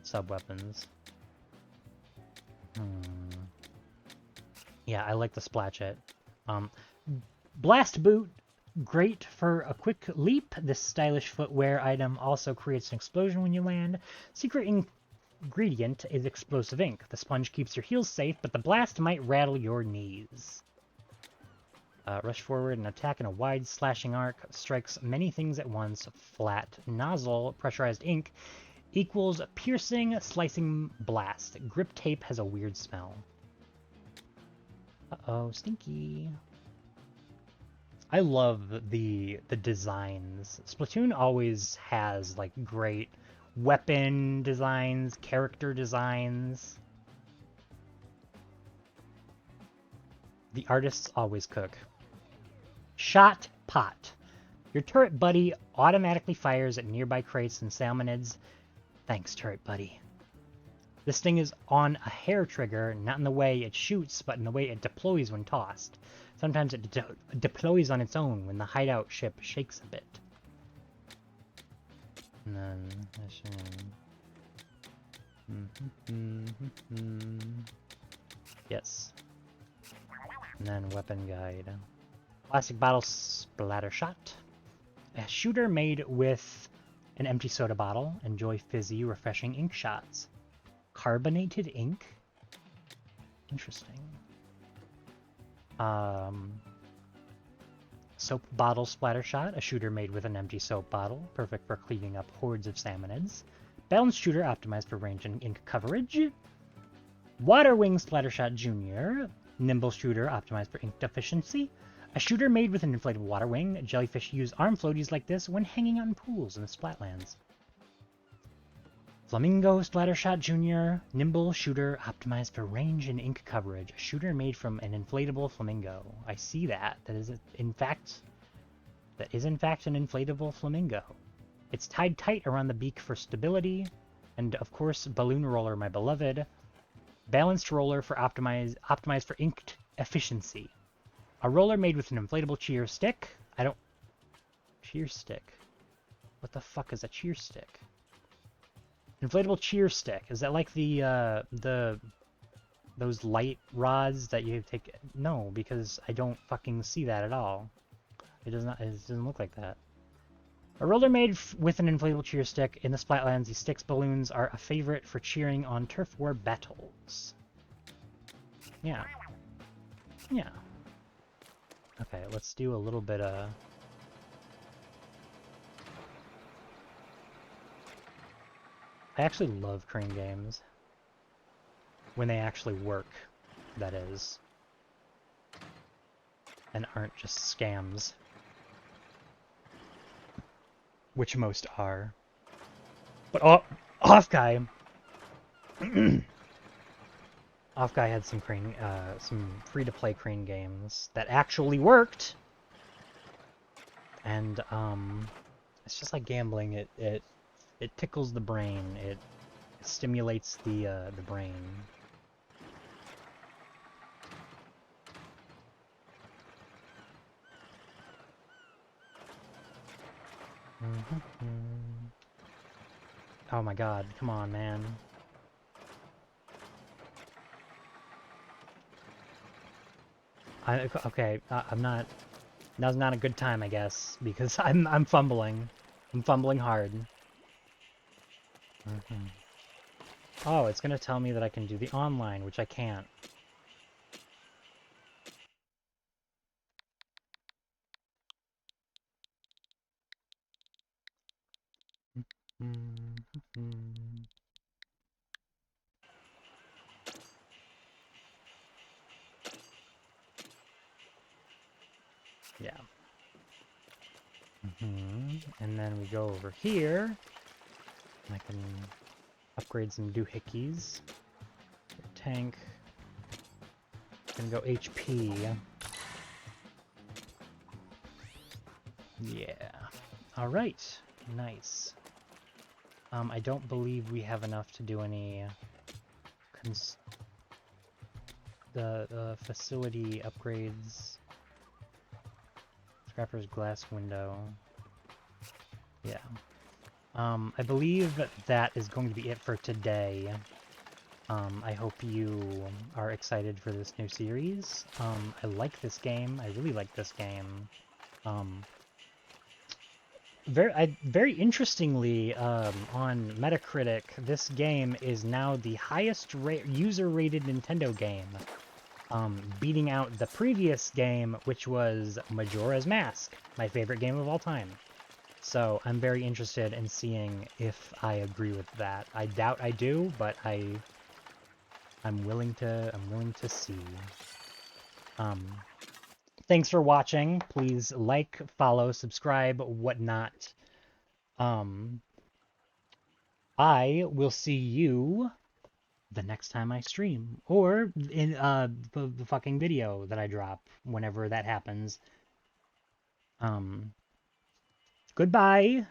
sub-weapons. Yeah, I like the Splatchet. Blast boot. Great for a quick leap. This stylish footwear item also creates an explosion when you land. Secret ingredient is explosive ink. The sponge keeps your heels safe, but the blast might rattle your knees. Rush forward and attack in a wide slashing arc. Strikes many things at once. Flat nozzle. Pressurized ink equals piercing, slicing blast. Grip tape has a weird smell. Uh-oh, stinky. I love the designs. Splatoon always has like great weapon designs, character designs. The artists always cook. Shot pot. Your turret buddy automatically fires at nearby crates and salmonids. Thanks, turret buddy. This thing is on a hair trigger, not in the way it shoots, but in the way it deploys when tossed. Sometimes it deploys on its own when the hideout ship shakes a bit. And then... Yes. And then weapon guide. Plastic bottle splatter shot. A shooter made with an empty soda bottle. Enjoy fizzy, refreshing ink shots. Carbonated ink? Interesting. Soap bottle splatter shot. A shooter made with an empty soap bottle. Perfect for cleaning up hordes of salmonids. Balanced shooter optimized for range and ink coverage. Water wing splatter shot junior. Nimble shooter optimized for ink efficiency. A shooter made with an inflatable water wing. Jellyfish use arm floaties like this when hanging out in pools in the Splatlands. Flamingo Splattershot Jr. Nimble shooter optimized for range and ink coverage. A shooter made from an inflatable flamingo. I see that. That is in fact an inflatable flamingo. It's tied tight around the beak for stability. And of course, balloon roller, my beloved. Balanced roller for optimized for ink efficiency. A roller made with an inflatable cheer stick. Cheer stick. What the fuck is a cheer stick? Inflatable cheer stick. Is that like those light rods that you take? No, because I don't fucking see that at all. It doesn't look like that. A roller made with an inflatable cheer stick. In the Splatlands, these sticks balloons are a favorite for cheering on turf war battles. Yeah. Yeah. Okay, let's do a little bit of... I actually love crane games. When they actually work, that is. And aren't just scams. Which most are. But Offguy... Offguy had some crane, some free-to-play crane games that actually worked! And, it's just like gambling. It tickles the brain. It stimulates the brain. Oh my god, come on, man. Okay, I'm not... Now's not a good time, I guess, because I'm fumbling. I'm fumbling hard. Oh, it's gonna tell me that I can do the online, which I can't. Yeah. And then we go over here. I can upgrade some doohickeys. Tank. Gonna go HP. Yeah. Alright. Nice. I don't believe we have enough to do any the facility upgrades. Scrapper's glass window. Yeah. I believe that is going to be it for today. I hope you are excited for this new series. I like this game. I really like this game. Very interestingly, on Metacritic, this game is now the highest user-rated Nintendo game, beating out the previous game, which was Majora's Mask, my favorite game of all time. So I'm very interested in seeing if I agree with that. I doubt I do, but I'm willing to see. Thanks for watching. Please like, follow, subscribe, whatnot. I will see you the next time I stream, or in the fucking video that I drop whenever that happens. Goodbye.